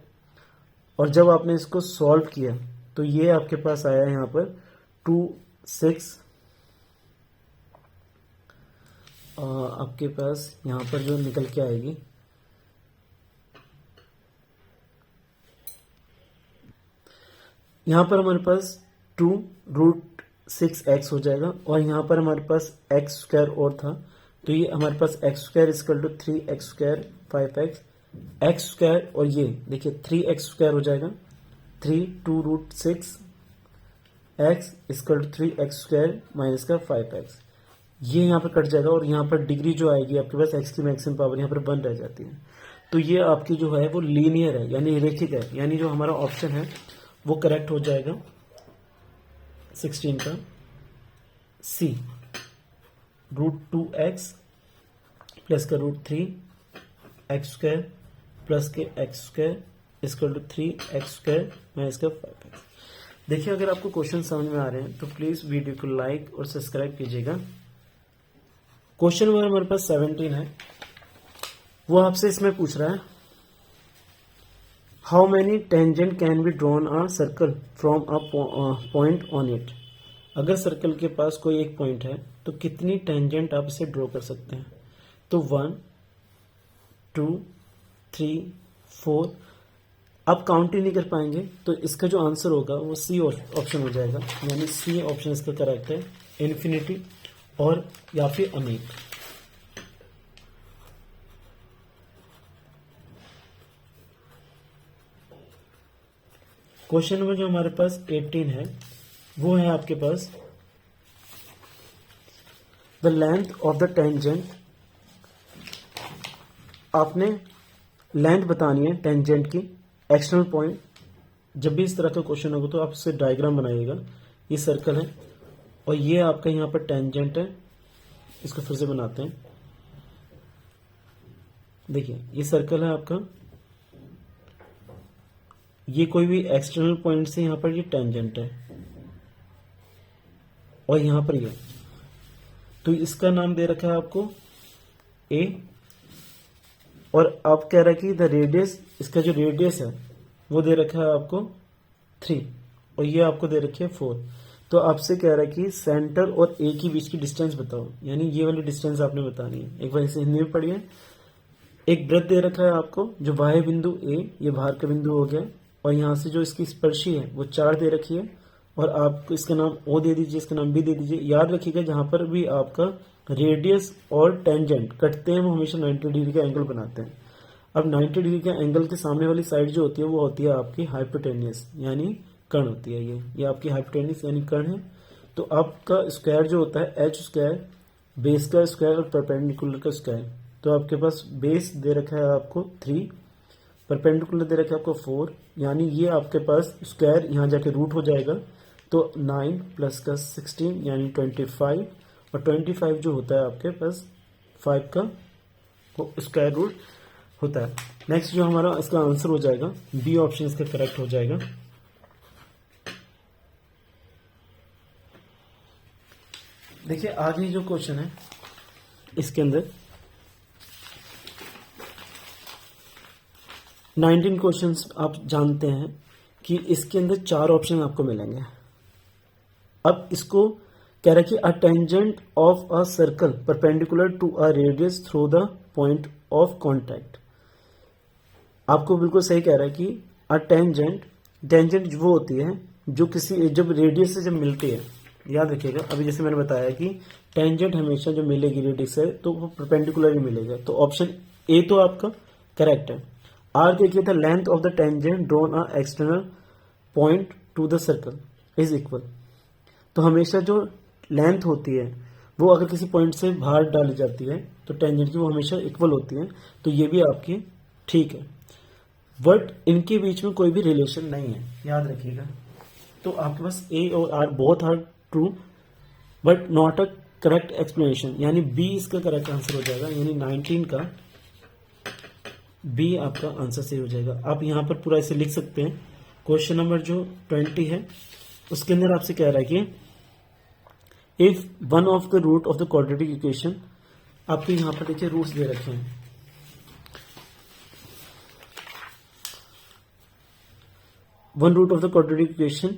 और जब आपने इसको सॉल्व किया तो ये आपके पास आया यहाँ पर 2 6, आपके पास यहाँ पर जो निकल के आएगी यहाँ पर हमारे पास 2√6x हो जाएगा, और यहाँ पर हमारे पास x स्क्वायर और था तो ये हमारे पास x square equal to 3x square 5x, x square और ये देखिए 3x स्क्वायर हो जाएगा, 3 2√6 x equal to 3x square minus का 5x, ये यहाँ पर कट जाएगा और यहाँ पर डिग्री जो आएगी आपके पास x की मैक्सिमम पावर यहाँ पर 1 रह जाती है। तो ये आपकी जो है वो लीनियर है यानी रेखिक है, यानी जो हमारा ऑप्शन है वो करेक्ट हो जाएगा 16 का C, √2x प्लस का √3 x स्क्वायर प्लस के x square equal to 3x square minus का 5x। देखिए अगर आपको क्वेश्चन समझ में आ रहे हैं तो प्लीज वीडियो को लाइक और सब्सक्राइब कीजिएगा। क्वेश्चन नंबर हमारे पास 17 है, वो आपसे इसमें पूछ रहा है how many tangent can be drawn a circle from a point on it. अगर सर्कल के पास कोई एक पॉइंट है तो कितनी टेंजेंट आप इसे ड्रॉ कर सकते हैं। तो 1 2 3 4, आप काउंट ही नहीं कर पाएंगे तो इसका जो आंसर होगा वो सी ऑप्शन हो जाएगा, यानी सी ऑप्शन इसका करेक्ट है, इन्फिनिटी और या फिर अनेक। क्वेश्चन नंबर जो हमारे पास 18 है वो है आपके पास the length of the tangent. आपने लेंथ बतानी है टेंजेंट की, एक्सटर्नल पॉइंट जब भी इस तरह का क्वेश्चन होगा तो आप इससे डायग्राम बनाइएगा। ये सर्कल है और ये आपका यहाँ पर टेंजेंट है। इसको फिर से बनाते हैं। देखिए ये सर्कल है आपका, ये कोई भी एक्सटर्नल पॉइंट से यहाँ पर ये टेंजेंट है और यहाँ पर ये, तो इसका नाम दे रखा है आपको ए। और आप कह रहा है कि द रेडियस, इसका जो रेडियस है वो दे रखा है आपको 3 और ये आपको दे रखी है 4। तो आपसे कह रहा है कि सेंटर और ए के बीच की डिस्टेंस बताओ, यानी ये वाली डिस्टेंस आपने बतानी है। एक बार इसे हिंदी में पढ़िए। एक वृत्त दे रखा है आपको, जो बाह्य बिंदु ए, ये बाहर का बिंदु हो गया, और यहाँ से जो इसकी स्पर्शी है वो 4 दे रखी है, और आपको इसका नाम ओ दे दीजिए, इसका नाम बी दे दीजिए। याद रखिएगा जहां पर भी आपका रेडियस और टेंजेंट कटते हैं वो हमेशा 90 डिग्री का एंगल बनाते हैं। अब 90 डिग्री के एंगल के सामने वाली साइड जो होती है वो होती है आपकी हाइपोटेनियस, यानी कर्ण होती है। ये आपकी हाइपोटेनियस यानी कर्ण है। तो आपका स्क्वायर जो होता है एच स्क्वायर, बेस का स्क्वायर और परपेंडिकुलर का स्क्वायर। तो आपके पास बेस दे रखा है आपको 3, परपेंडिकुलर दे रखा है आपको 4, यानी ये आपके पास स्क्वायर यहाँ जाके रूट हो जाएगा। तो 9 प्लस का 16 यानी 25, और 25 जो होता है आपके पास 5 का स्क्वायर रूट होता है। नेक्स्ट जो हमारा इसका आंसर हो जाएगा बी ऑप्शन इसका करेक्ट हो जाएगा। देखिए आगे जो क्वेश्चन है इसके अंदर 19 क्वेश्चंस आप जानते हैं कि इसके अंदर 4 ऑप्शन आपको मिलेंगे। अब इसको कह रहा है कि a tangent of a circle perpendicular to a radius through the point of contact. आपको बिल्कुल सही कह रहा है कि अ टेंजेंट वो होती है जो किसी, जब रेडियस से जब मिलती है। याद रखिएगा अभी जैसे मैंने बताया कि टेंजेंट हमेशा जो मिलेगी रेडियस से तो वो परपेंडिकुलर ही मिलेगा। तो ऑप्शन ए तो आपका करेक्ट है। आर देखिए the length of the tangent drawn a external point two the circle is equal. तो हमेशा जो लेंथ होती है वो अगर किसी पॉइंट से बाहर डाली जाती है तो टेंजेंट की वो हमेशा इक्वल होती है। तो ये भी आपकी ठीक है, बट इनके बीच में कोई भी रिलेशन नहीं है, याद रखिएगा। तो आपके पास ए और R both are true but not a correct explanation, यानी बी इसका करेक्ट आंसर हो जाएगा। यानी 19 का बी आपका आंसर सही हो जाएगा। आप यहां पर पूरा इसे लिख सकते हैं। क्वेश्चन नंबर जो 20 है उसके अंदर आपसे कह रहा है कि if one of the root of the quadratic equation, आपको यहां पर देखिए रूट्स दे रखे हैं। One root of the quadratic equation,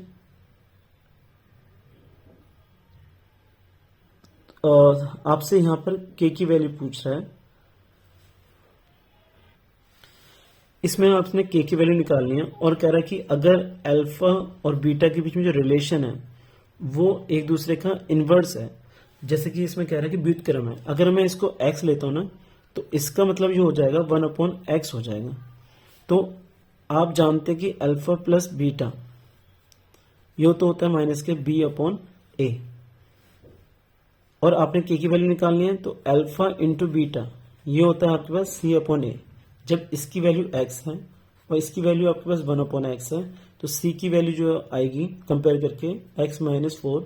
आपसे यहां पर के की वैल्यू पूछ रहा है। इसमें आपने के की वैल्यू निकालनी है और कह रहा है कि अगर अल्फा और बीटा के बीच में जो रिलेशन है वो एक दूसरे का इनवर्स है, जैसे कि इसमें कह रहा है कि व्युत्क्रम है। अगर मैं इसको x लेता हूं ना तो इसका मतलब ये हो जाएगा 1/x हो जाएगा। तो आप जानते हैं कि अल्फा प्लस बीटा ये तो होता है माइनस के b/a, और आपने के की वैल्यू निकालनी है तो अल्फा इंटू बीटा ये होता है आपके पास c/a। जब इसकी वैल्यू x है और इसकी वैल्यू आपके पास 1/x है तो c की वैल्यू जो आएगी कंपेयर करके x - 4,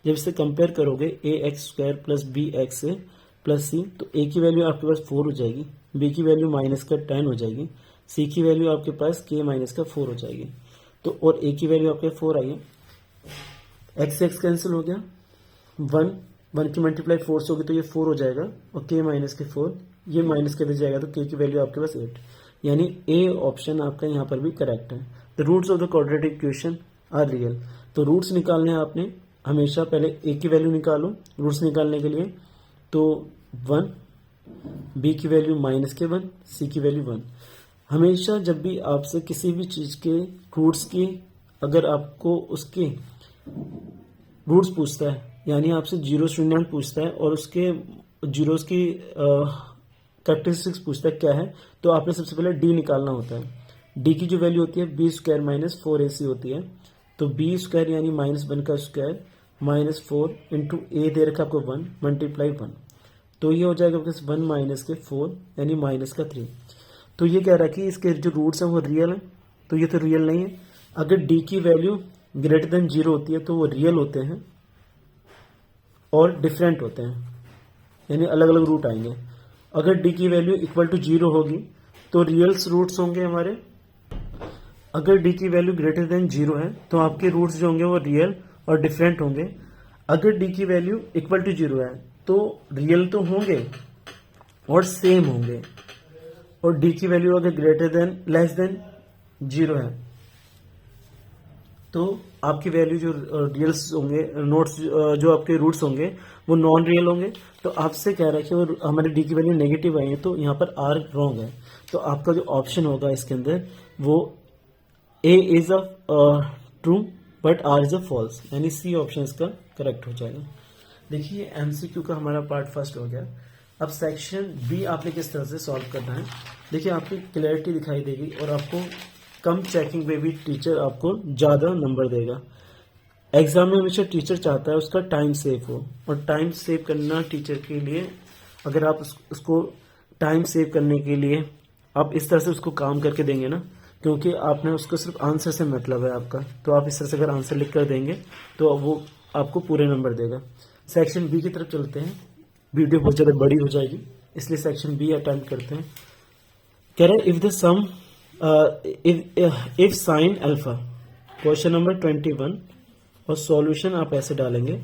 जब इसे कंपेयर करोगे ax² plus bx plus c, तो a की वैल्यू आपके पास 4 हो जाएगी, b की वैल्यू -10 हो जाएगी, c की वैल्यू आपके पास k - 4 हो जाएगी। तो और a की वैल्यू आपके 4 आई है, x से x कैंसिल हो गया, 1 की मल्टीप्लाई 4 से होगी तो ये 4 हो जाएगा, और k - 4 ये माइनस कर दिया जाएगा तो k की वैल्यू आपके पास 8, यानी ए ऑप्शन आपका यहाँ पर भी करेक्ट है। The roots of the quadratic equation are real. तो रूट्स निकालने हैं आपने, हमेशा पहले ए की वैल्यू निकालो रूट्स निकालने के लिए। तो 1, बी की वैल्यू -1, सी की वैल्यू 1। हमेशा जब भी आपसे किसी भी चीज के रूट्स की, अगर आपको उसके रूट्स पूछता है, यानी आपसे जीरो शून्यांक पूछता है और उसके जीरोस की कैरेक्टरिस्टिक्स पूछता है क्या है, तो आपने सबसे पहले डी निकालना होता है। डी की जो वैल्यू होती है b² - 4ac होती है। तो b² यानी -1 का स्क्वायर -4 इंटू ए दे रखा आपको 1 मल्टीप्लाई 1, तो ये हो जाएगा आपके 1 - 4 यानी -3। तो ये कह रहा है कि इसके जो रूट्स हैं वो रियल है, तो ये तो रियल नहीं है। अगर डी की वैल्यू ग्रेटर देन 0 होती है तो वो रियल होते हैं और डिफरेंट होते हैं, यानी अलग अलग रूट आएंगे। अगर डी की वैल्यू इक्वल टू 0 होगी तो रियल्स रूट्स होंगे हमारे। अगर डी की वैल्यू ग्रेटर देन 0 है तो आपके रूट्स जो होंगे वो रियल और डिफरेंट होंगे। अगर डी की वैल्यू इक्वल टू 0 है तो रियल तो होंगे और सेम होंगे, और डी की वैल्यू अगर ग्रेटर देन लेस देन 0 है तो आपकी वैल्यू जो रियल्स होंगे, नोट्स जो आपके रूट्स होंगे वो नॉन रियल होंगे। तो आपसे कह रहा है कि वो हमारे डी की वैल्यू नेगेटिव आई है तो यहाँ पर आर रॉन्ग है। तो आपका जो ऑप्शन होगा इसके अंदर वो A is a true but R is a false, यानी सी ऑप्शन इसका करेक्ट हो जाएगा। देखिए एमसीक्यू का हमारा पार्ट फर्स्ट हो गया। अब सेक्शन बी आपने किस तरह से सॉल्व करना है, देखिए आपकी क्लैरिटी दिखाई देगी और आपको कम चेकिंग में भी टीचर आपको ज़्यादा नंबर देगा। एग्जाम में हमेशा टीचर चाहता है उसका टाइम सेव हो, और टाइम सेव करना टीचर के लिए, अगर आप उसको टाइम सेव करने के लिए आप इस तरह से उसको काम करके देंगे ना, क्योंकि आपने उसको सिर्फ आंसर से मतलब है आपका, तो आप इस तरह से अगर आंसर लिख कर देंगे तो वो आपको पूरे नंबर देगा। सेक्शन बी की तरफ चलते हैं, वीडियो बहुत ज़्यादा बड़ी हो जाएगी इसलिए सेक्शन बी अटेम्प्ट करते हैं। कह रहे if the sum if sine alpha, question number 21 और सॉल्यूशन आप ऐसे डालेंगे।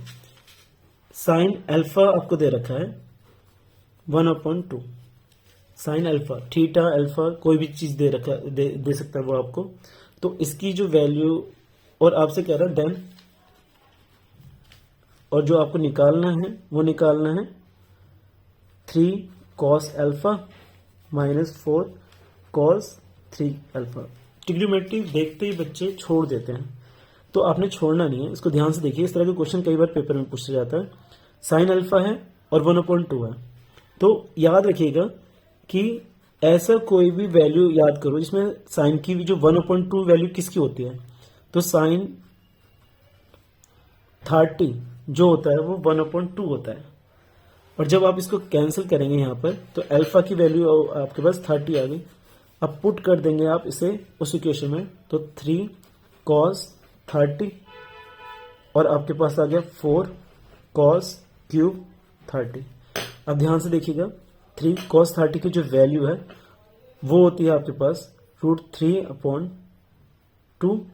साइन अल्फा आपको दे रखा है 1/2, साइन अल्फा, थीटा अल्फा कोई भी चीज दे रखा दे सकता है वो आपको। तो इसकी जो वैल्यू, और आपसे कह रहा है देन, और जो आपको निकालना है वो निकालना है 3 cos alpha minus 4 cos 3 alpha. Trigonometry देखते ही बच्चे छोड़ देते हैं, तो आपने छोड़ना नहीं है, इसको ध्यान से देखिए। इस तरह के क्वेश्चन कई बार पेपर में पूछा जाता है। साइन अल्फा है और 1/2 है, तो याद रखिएगा कि ऐसा कोई भी वैल्यू याद करो जिसमें साइन की जो 1/2 वैल्यू किसकी होती है, तो साइन 30 जो होता है वो 1/2 होता है। और जब आप इसको कैंसिल करेंगे यहाँ पर तो अल्फा की वैल्यू आपके पास 30 आ गई। अब पुट कर देंगे आप इसे उस इक्वेशन में, तो 3 cos 30 और आपके पास आ गया 4 cos क्यूब 30। अब ध्यान से देखिएगा 3 cos 30 की जो वैल्यू है वो होती है आपके पास √3/2,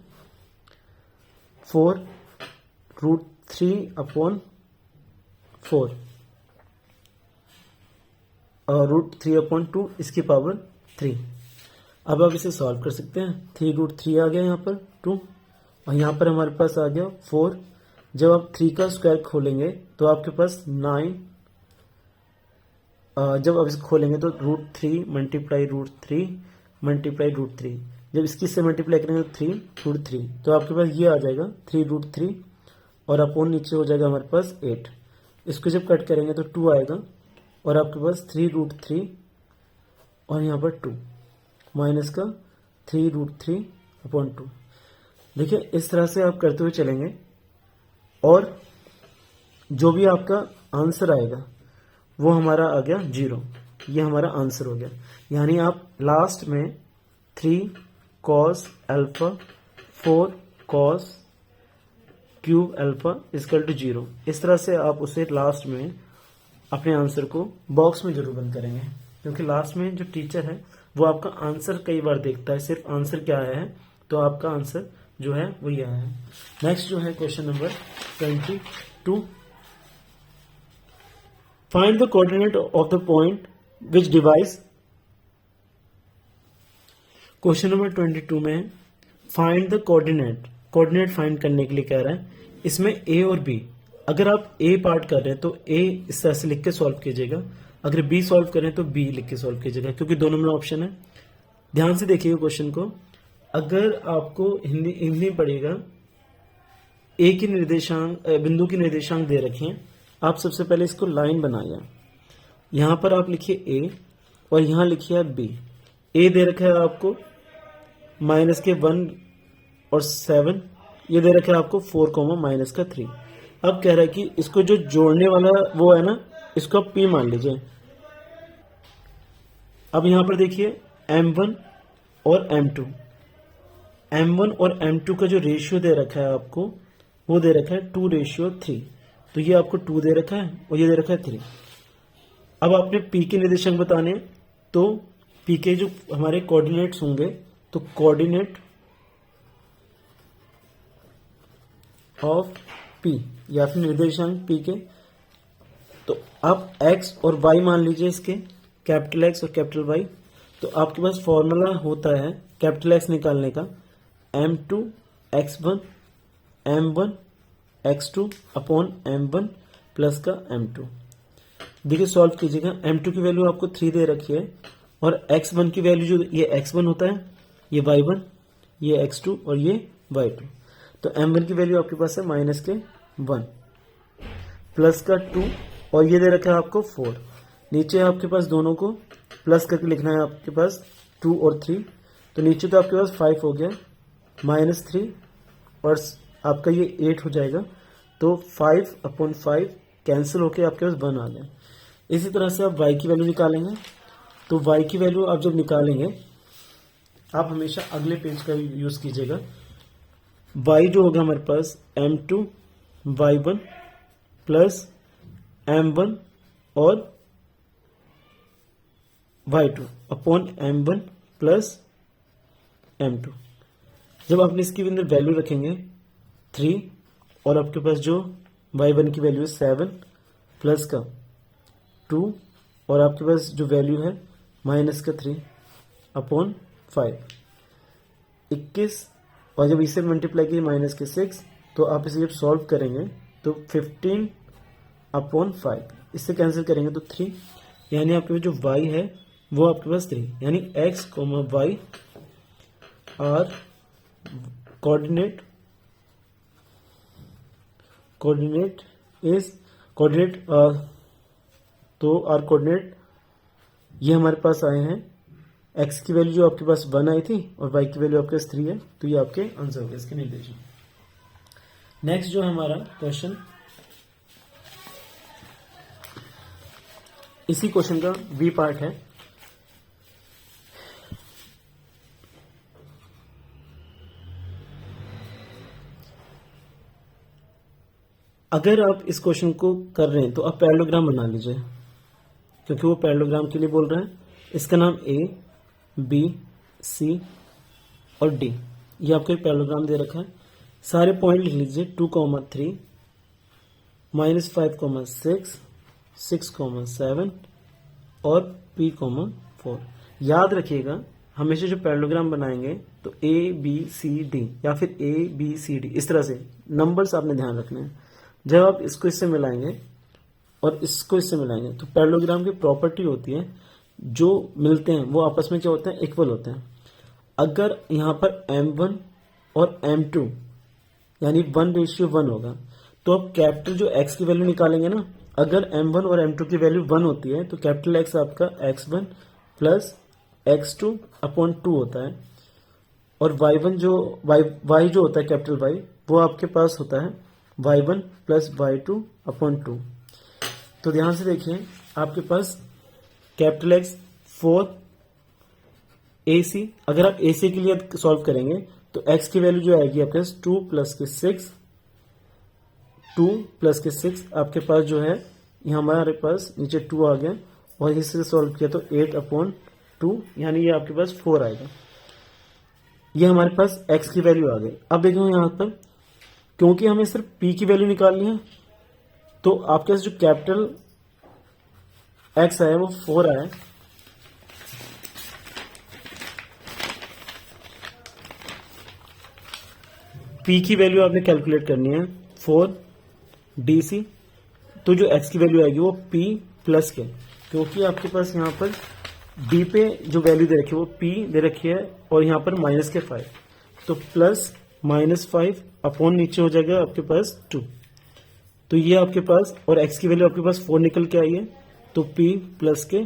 4 √3/4 और √3/2 इसकी पावर 3। अब आप इसे सॉल्व कर सकते हैं। 3√3 आ गया यहाँ पर 2, और यहाँ पर हमारे पास आ गया 4। जब आप 3 का स्क्वायर खोलेंगे तो आपके पास 9, जब आप इसे खोलेंगे तो √3 मल्टीप्लाई √3 मल्टीप्लाई √3, जब इसकी से मल्टीप्लाई करेंगे तो 3 √3, तो आपके पास ये आ जाएगा 3√3 और अपॉन नीचे हो जाएगा हमारे पास 8। इसको जब कट करेंगे तो 2 आएगा और आपके पास 3√3 और यहाँ पर 2 माइनस का 3√3/2। देखिए इस तरह से आप करते हुए चलेंगे और जो भी आपका आंसर आएगा वो हमारा आ गया 0। ये हमारा आंसर हो गया, यानी आप लास्ट में 3 cos alpha 4 cos cube alpha equal to 0, इस तरह से आप उसे लास्ट में अपने आंसर को बॉक्स में जरूर बंद करेंगे, क्योंकि लास्ट में जो टीचर है वो आपका आंसर कई बार देखता है, सिर्फ आंसर क्या आया है, तो आपका आंसर जो है वही आया है। नेक्स्ट जो है question number 22, find the coordinate of the point which divides. Question number 22 में find the coordinate, coordinate find करने के लिए कह रहा है। इसमें ए और बी, अगर आप ए पार्ट कर रहे हैं तो ए इस तरह से लिख के सॉल्व कीजिएगा, अगर बी सॉल्व करें तो बी लिख के सॉल्व कीजिएगा, क्योंकि दोनों में ऑप्शन है। ध्यान से देखिएगा क्वेश्चन को। अगर आपको हिंदी पड़ेगा, ए की निर्देशांक बिंदु की निर्देशांक दे रखे हैं, आप सबसे पहले इसको लाइन बनाइए। यहां पर आप लिखिए ए और यहां लिखिए बी। ए दे रखा है आपको माइनस के 1 और 7, ये दे रखा है आपको 4 माइनस का 3। अब कह रहा है कि इसको जो जोड़ने वाला वो है ना, इसको आप P मान लीजिए। अब यहां पर देखिए M1 और M2, M1 और M2 का जो रेशियो दे रखा है आपको, वो दे रखा है 2:3। तो ये आपको 2 दे रखा है और ये दे रखा है 3। अब आपने पी के निर्देशांक बताने, तो पी के जो हमारे कोऑर्डिनेट्स होंगे, तो कोऑर्डिनेट ऑफ पी या फिर निर्देशांक पी के, तो आप एक्स और वाई मान लीजिए इसके, कैपिटल एक्स और कैपिटल वाई। तो आपके पास फॉर्मूला होता है कैपिटल एक्स निकालने का, m2 x1 m1 x2 upon m1 plus का m2। देखिए सॉल्व कीजिएगा। m2 की वैल्यू आपको 3 दे रखी है और x1 की वैल्यू जो ये x1 होता है, ये y1, ये x2 और ये y2। तो m1 की वैल्यू आपके पास है -1 प्लस का 2 और ये दे रखा है आपको 4। नीचे आपके पास दोनों को प्लस करके लिखना है आपके पास 2 और 3। तो नीचे तो आपके पास 5 हो गया, -3 और आपका ये 8 हो जाएगा। तो 5/5 कैंसिल होके आपके पास 1 आ गया। इसी तरह से आप y की वैल्यू निकालेंगे। तो y की वैल्यू आप जब निकालेंगे, आप हमेशा अगले पेज का यूज कीजिएगा। y जो होगा हमारे पास m2 y1 प्लस m1 और y2 upon m1 plus m2। जब आपने इसकी अंदर वैल्यू रखेंगे 3 और आपके पास जो y1 की वैल्यू है 7 प्लस का 2 और आपके पास जो वैल्यू है -3 अपॉन 21 और जब इसे मल्टीप्लाई कीजिए -6, तो आप इसे जब सॉल्व करेंगे तो 15/5 इससे कैंसिल करेंगे तो 3, यानी आपके पास जो y है वो आपके पास 3, यानी x, y R coordinate is coordinate. तो आर कोऑर्डिनेट ये हमारे पास आए हैं। x की वैल्यू जो आपके पास 1 आई थी और y की वैल्यू आपके पास 3 है। तो ये आपके आंसर हो गए इसके निर्देशन। नेक्स्ट जो है हमारा क्वेश्चन, इसी क्वेश्चन का बी पार्ट है। अगर आप इस क्वेश्चन को कर रहे हैं तो आप पैरेललोग्राम बना लीजिए, क्योंकि वो पैरेललोग्राम के लिए बोल रहे हैं। इसका नाम ए, बी, सी और डी, ये आपको एक पैरेललोग्राम दे रखा है। सारे पॉइंट लिख लीजिए 2,3 -5,6 6,7 और P,4। याद रखिएगा हमेशा जो पैरेललोग्राम बनाएंगे तो ए बी सी डी या फिर ए बी सी डी इस तरह से नंबर्स आपने ध्यान रखने हैं। जब आप इसको इससे मिलाएंगे और इसको इससे मिलाएंगे तो पैरेललोग्राम की प्रॉपर्टी होती है, जो मिलते हैं वो आपस में क्या होते हैं, इक्वल होते हैं। अगर यहाँ पर m1 और m2 यानी 1:1 होगा, तो आप कैपिटल जो x की वैल्यू निकालेंगे ना, अगर m1 और m2 की वैल्यू 1 होती है तो कैपिटल X आपका x1 प्लस x2 अपॉन 2 होता है, और y1 जो y जो होता है कैपिटल Y, वो आपके पास होता है y1 प्लस y2 अपॉन 2। तो ध्यान से देखिए, आपके पास कैपिटल X 4 AC, अगर आप AC के लिए सॉल्व करेंगे तो x की वैल्यू जो आएगी आपके पास 2 प्लस के 6 आपके पास जो है, यहाँ हमारे पास नीचे 2 आ गया और इससे सॉल्व किया तो 8/2, यानी ये आपके पास 4 आएगा। ये हमारे पास x की वैल्यू आ गई। अब देखो यहाँ पर, क्योंकि हमें सिर्फ p की वैल्यू निकालनी है, तो आपके पास जो कैपिटल x आया वो 4 आया। p की वैल्यू आपने कैलकुलेट करनी है 4 DC, तो जो x की वैल्यू आएगी वो p प्लस के, क्योंकि आपके पास यहाँ पर d पे जो वैल्यू दे रखी है वो p दे रखी है और यहाँ पर -5, तो प्लस -5 अपॉन नीचे हो जाएगा आपके पास 2। तो ये आपके पास, और x की वैल्यू आपके पास 4 निकल के आई है, तो p प्लस के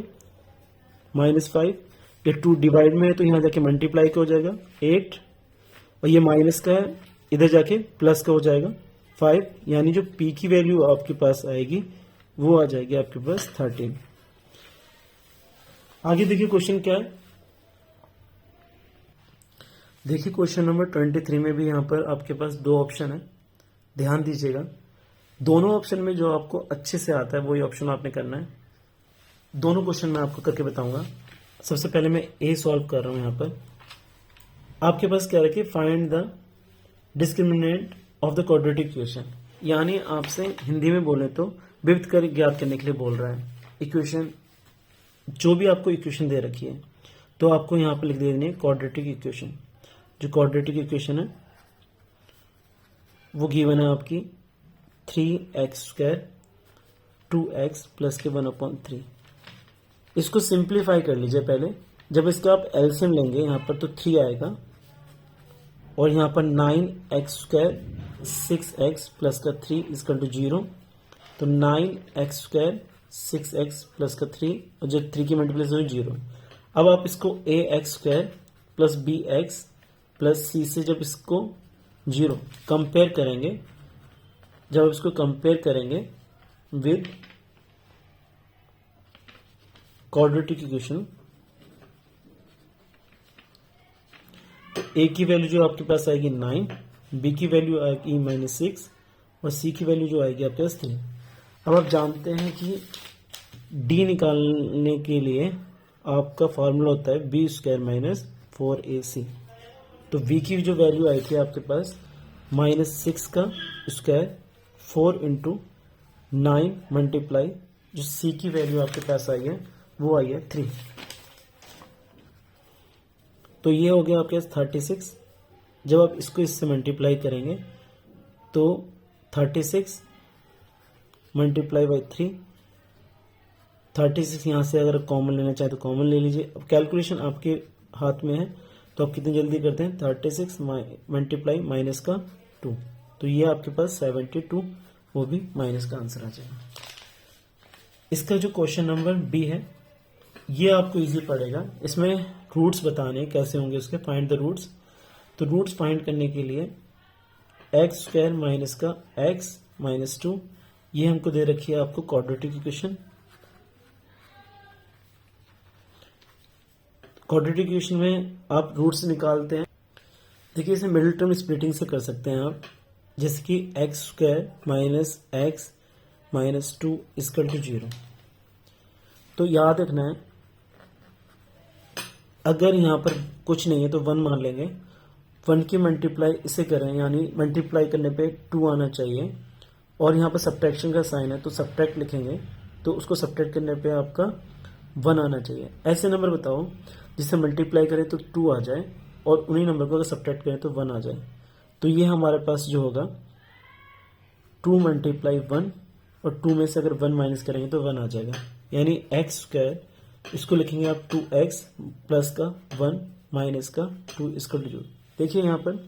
-5, ये 2 डिवाइड में है तो यहाँ जाके मल्टीप्लाई का हो जाएगा 8, और ये माइनस का है, इधर जाके प्लस का हो जाएगा 5, यानी जो p की वैल्यू आपके पास आएगी वो आ जाएगी आपके पास 13। आगे देखिए क्वेश्चन क्या है। देखिए क्वेश्चन नंबर 23 में भी यहाँ पर आपके पास दो ऑप्शन है, ध्यान दीजिएगा। दोनों ऑप्शन में जो आपको अच्छे से आता है वही ऑप्शन आपने करना है। दोनों क्वेश्चन मैं आपको करके बताऊंगा। सबसे पहले मैं ए सॉल्व कर रहा हूं। यहाँ पर आपके पास क्या रखिए, find the discriminant of the quadratic equation, यानी आपसे हिंदी में बोले तो विविध कर ज्ञात करने के लिए बोल रहा है। इक्वेशन जो भी आपको इक्वेशन दे रखी है तो आपको यहाँ पर लिख देनी है क्वाड्रेटिक इक्वेशन। जो क्वाड्रेटिक इक्वेशन है वो गिवन है आपकी 3x² 2x प्लस के 1/3। इसको सिंप्लीफाई कर लीजिए पहले। जब इसका आप एलसीएम लेंगे यहाँ पर तो 3 आएगा और यहाँ पर 9x² 6x प्लस का 3 इक्वल टू 0। तो 9x² 6x प्लस का 3 और जब 3 की मल्टीप्लिकेशन 0। अब आप इसको ax² plus bx plus c से जब इसको 0 कंपेयर करेंगे, जब आप इसको कंपेयर करेंगे विद क्वाड्रेटिक इक्वेशन, तो a की वैल्यू जो आपके पास आएगी 9, b की वैल्यू आएगी -6 और c की वैल्यू जो आएगी आपके पास 3। अब आप जानते हैं कि d निकालने के लिए आपका फॉर्मूला होता है b² - 4ac। तो v की जो वैल्यू आई थी आपके पास -6 का स्क्वायर 4 इंटू 9 मल्टीप्लाई जो c की वैल्यू आपके पास आई है वो आई है 3। तो ये हो गया आपके पास 36। जब आप इसको इससे मल्टीप्लाई करेंगे तो 36 मल्टीप्लाई बाई 3। 36 यहाँ से अगर कॉमन लेना चाहे तो कॉमन ले लीजिए। अब कैलकुलेशन आपके हाथ में है तो आप कितनी जल्दी करते हैं, 36 मल्टीप्लाई माइनस का 2, तो ये आपके पास 72, वो भी माइनस का आंसर आ जाएगा। इसका जो क्वेश्चन नंबर बी है ये आपको इजी पड़ेगा। इसमें रूट्स बताने कैसे होंगे उसके, फाइंड द रूट्स। तो रूट्स फाइंड करने के लिए x² माइनस का x -2, ये हमको दे रखी है आपको क्वाड्रेटिक इक्वेशन। क्वाड्रेटिक इक्वेशन में आप रूट्स निकालते हैं। देखिए इसे मिडिल टर्म स्प्लिटिंग से कर सकते हैं आप, जैसे कि x² minus x -2 equal to 0। तो याद रखना है अगर यहाँ पर कुछ नहीं है तो 1 मान लेंगे। 1 की मल्टीप्लाई इसे करें, यानी मल्टीप्लाई करने पे 2 आना चाहिए और यहाँ पर सब्ट्रैक्शन का साइन है तो सब्ट्रैक्ट लिखेंगे, तो उसको सब्ट्रैक्ट करने पे आपका 1 आना चाहिए। ऐसे नंबर बताओ जिससे मल्टीप्लाई करें तो 2 आ जाए और उन्हीं नंबर को अगर सब्ट्रैक्ट करें तो 1 आ जाए। तो ये हमारे पास जो होगा 2 मल्टीप्लाई 1 और 2 में से अगर 1 माइनस करेंगे तो 1 आ जाएगा, यानी x², इसको लिखेंगे आप 2x प्लस का 1 माइनस का 2 इक्वल टू 0। देखिए यहाँ पर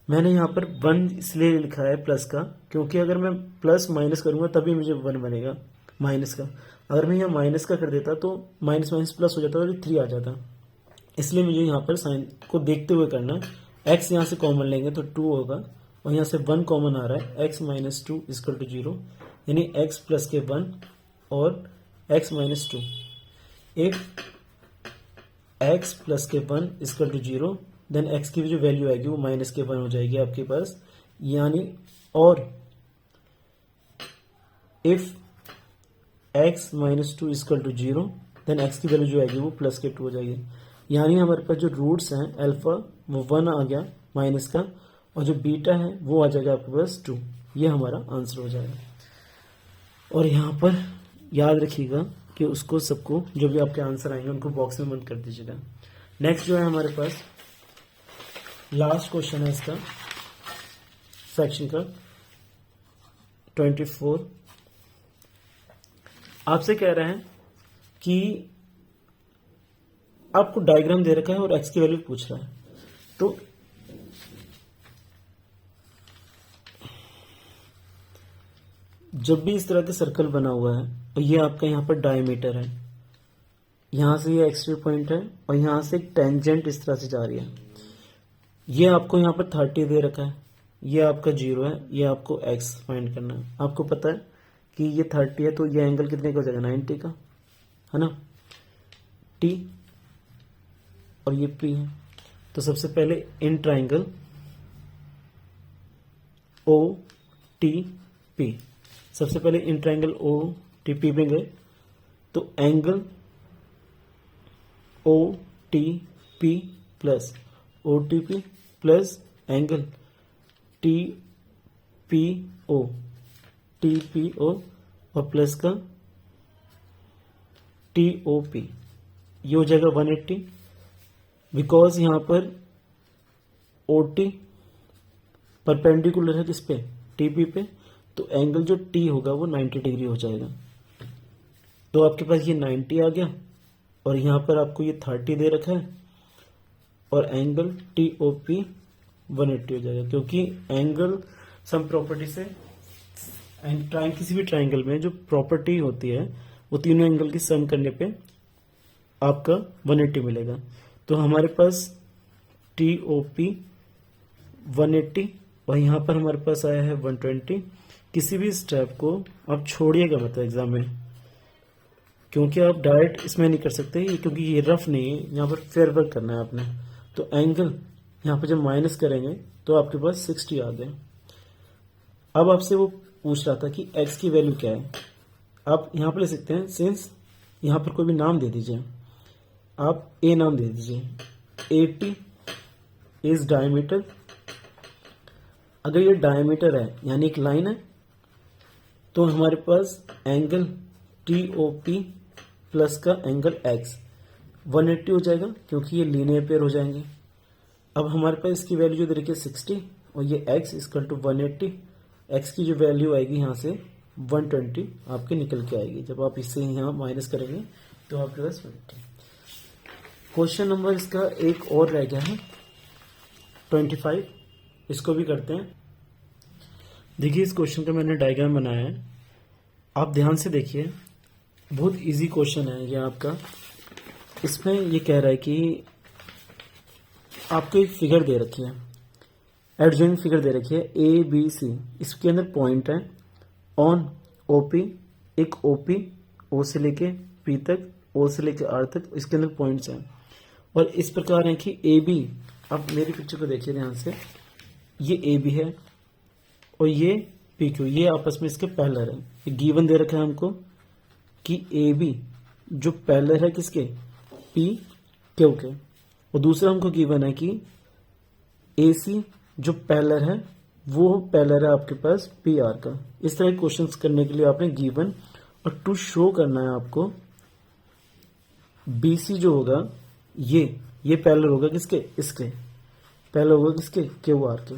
मैंने यहाँ पर 1 इसलिए लिखा है प्लस का, क्योंकि अगर मैं प्लस माइनस करूंगा तभी मुझे 1 बनेगा माइनस का। अगर मैं यहाँ माइनस का कर देता तो माइनस माइनस प्लस हो जाता और 3 आ जाता। इसलिए मुझे यहाँ पर साइन को देखते हुए करना है। x यहाँ से कॉमन लेंगे तो 2 होगा और यहाँ से 1 कॉमन आ रहा है, x -2 इक्वल टू 0, यानी x प्लस के 1 और x -2। इफ x प्लस के 1 इक्वल टू 0 देन x की जो वैल्यू आएगी वो माइनस के 1 हो जाएगी आपके पास, यानी और if x -2 equal to 0 then x की वैल्यू जो आएगी वो प्लस के 2 हो जाएगी। यानी हमारे पास जो रूट्स हैं अल्फा वो 1 आ गया माइनस का और जो बीटा है वो आ जाएगा आपके पास 2। ये हमारा आंसर हो जाएगा। और यहाँ पर याद रखिएगा कि उसको सबको जो भी आपके आंसर आएंगे उनको बॉक्स में बंद कर दीजिएगा। नेक्स्ट जो है हमारे पास लास्ट क्वेश्चन है इसका सेक्शन का 24। आपसे कह रहे हैं कि आपको डायग्राम दे रखा है और x की वैल्यू पूछ रहा है। तो जब भी इस तरह के सर्कल बना हुआ है और ये आपका यहाँ पर डायमीटर है, यहां से ये एक्सट्री पॉइंट है और यहां से एक टेंजेंट इस तरह से जा रही है। ये आपको यहाँ पर 30 दे रखा है, ये आपका 0 है, ये आपको x फाइंड करना है। आपको पता है कि ये 30 है तो ये एंगल कितने का हो जाएगा, 90 का, है ना, t, और ये p है। तो सबसे पहले in triangle O T P, सबसे पहले in triangle O T P में गए तो angle O T P plus O T P plus angle T P O और प्लस का टी ओ पी, ये हो जाएगा 180। बिकॉज यहां पर ओ टी परपेंडिकुलर है किस पे, टीपी पे, तो एंगल जो टी होगा वो 90 डिग्री हो जाएगा। तो आपके पास ये 90 आ गया और यहां पर आपको ये 30 दे रखा है और एंगल टी ओ पी 180 हो जाएगा, क्योंकि एंगल सम प्रॉपर्टी से किसी भी ट्राइंगल में जो प्रॉपर्टी होती है वो तीनों एंगल की सम करने पे आपका 180 मिलेगा। तो हमारे पास टी ओ पी 180 और यहाँ पर हमारे पास आया है 120। किसी भी स्टेप को आप छोड़िएगा मतलब एग्जाम में, क्योंकि आप डायरेक्ट इसमें नहीं कर सकते, क्योंकि ये रफ नहीं है, यहाँ पर फेयर वर्क करना है आपने। तो एंगल यहाँ पर जब माइनस करेंगे तो आपके पास 60 आ गए। अब आपसे वो पूछ रहा था कि x की वैल्यू क्या है। आप यहाँ पर ले सकते हैं, सिंस यहाँ पर कोई भी नाम दे दीजिए, आप a नाम दे दीजिए। 80 इज डायमीटर, अगर ये डायमीटर है यानी एक लाइन है, तो हमारे पास angle T O P plus का एंगल x 180 हो जाएगा, क्योंकि ये लीनियर पेयर हो जाएंगे। अब हमारे पास इसकी वैल्यू जो देखिए 60 और ये x इक्वल टू 180, x की जो वैल्यू आएगी यहाँ से 120 आपके निकल के आएगी। जब आप इससे यहाँ माइनस करेंगे तो आपके पास 20। क्वेश्चन नंबर इसका एक और रह गया है 25, इसको भी करते हैं। देखिए इस क्वेश्चन का मैंने डायग्राम बनाया है, आप ध्यान से देखिए, बहुत इजी क्वेश्चन है ये आपका। इसमें ये कह रहा है कि आपको एक फिगर दे रखी है, एडजॉइंट फिगर दे रखी है ए बी सी, इसके अंदर पॉइंट है ऑन ओपी, एक ओपी ओ से लेके पी तक, ओ से लेके आर तक, इसके अंदर पॉइंट्स हैं और इस प्रकार है कि ए बी, आप मेरी पिक्चर को देखिए ध्यान से, ये ए बी है और ये पी क्यू, ये आपस में इसके पैरेलल है। ये गिवन दे रखा है हमको कि ए बी जो पैरेलल है किसके, पी क्यू के, और दूसरा हमको गिवन है कि ए सी जो पैरेलल है वो पैरेलल है आपके पास पी आर का। इस तरह के क्वेश्चंस करने के लिए आपने गिवन और टू शो करना है आपको बी सी जो होगा ये पैरेलल होगा किसके, इसके पैरेलल होगा किसके, क्यू आर के।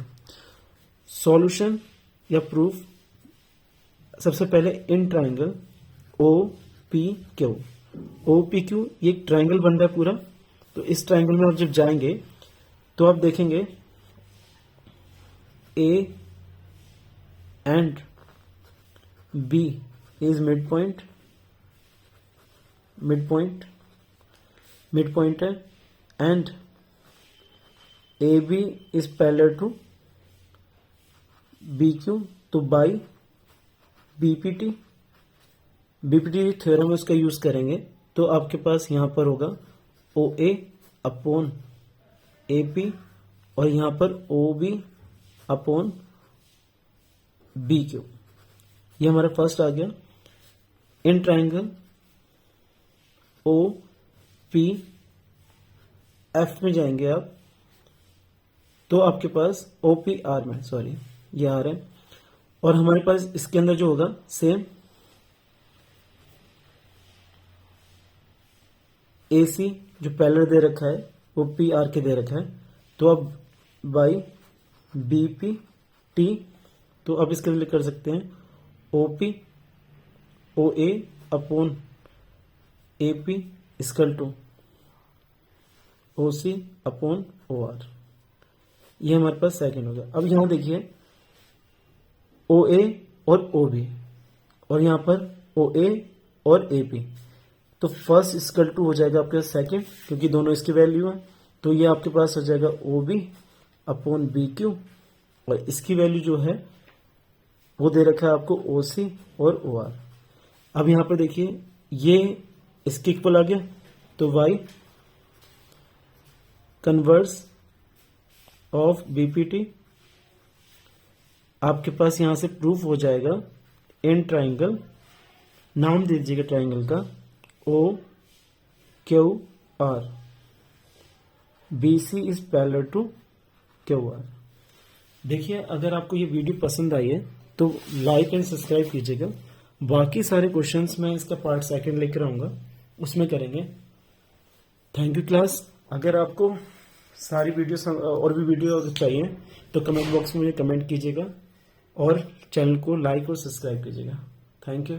सॉल्यूशन या प्रूफ, सबसे पहले in triangle O P Q, O P Q ये एक ट्राइंगल बन रहा है पूरा। तो इस ट्राइंगल में आप जब जाएंगे तो आप देखेंगे A and B is midpoint है, and AB is parallel to BQ, तो by BPT थ्योरम उसका यूज करेंगे तो आपके पास यहां पर होगा OA अपॉन AP और यहां पर OB अपॉन बी क्यू, ये हमारा फर्स्ट आ गया। In triangle O P F में जाएंगे आप तो आपके पास ओ पी आर में, सॉरी ये आर है, और हमारे पास इसके अंदर जो होगा सेम ए सी जो पैरेलल दे रखा है वो पी आर के दे रखा है, तो अब बाई बी पी टी, तो अब इसके लिए कर सकते हैं O P O A upon A P equal to O C upon O R, ये हमारे पास सेकंड हो गया। अब यहां देखिए ओ ए और ओ बी और यहां पर ओ ए और ए पी, तो फर्स्ट इक्वल टू हो जाएगा आपके पास सेकंड, क्योंकि दोनों इसकी वैल्यू है, तो ये आपके पास हो जाएगा O B upon B Q, और इसकी वैल्यू जो है वो दे रखा है आपको ओ सी और ओ आर। अब यहां पर देखिए ये इसके इक्वल आ गया, तो वाई कन्वर्स ऑफ बीपीटी, आपके पास यहां से प्रूफ हो जाएगा इन ट्राइंगल, नाम दे दीजिएगा ट्राइंगल का O Q R, B C is parallel to Q R. देखिए अगर आपको ये वीडियो पसंद आई है तो लाइक एंड सब्सक्राइब कीजिएगा। बाकी सारे क्वेश्चंस मैं इसका पार्ट सेकंड लेकर आऊंगा, उसमें करेंगे। Thank you class. अगर आपको सारी वीडियो और भी वीडियो अगर चाहिए तो कमेंट बॉक्स में मुझे कमेंट कीजिएगा और चैनल को लाइक और सब्सक्राइब कीजिएगा। Thank you.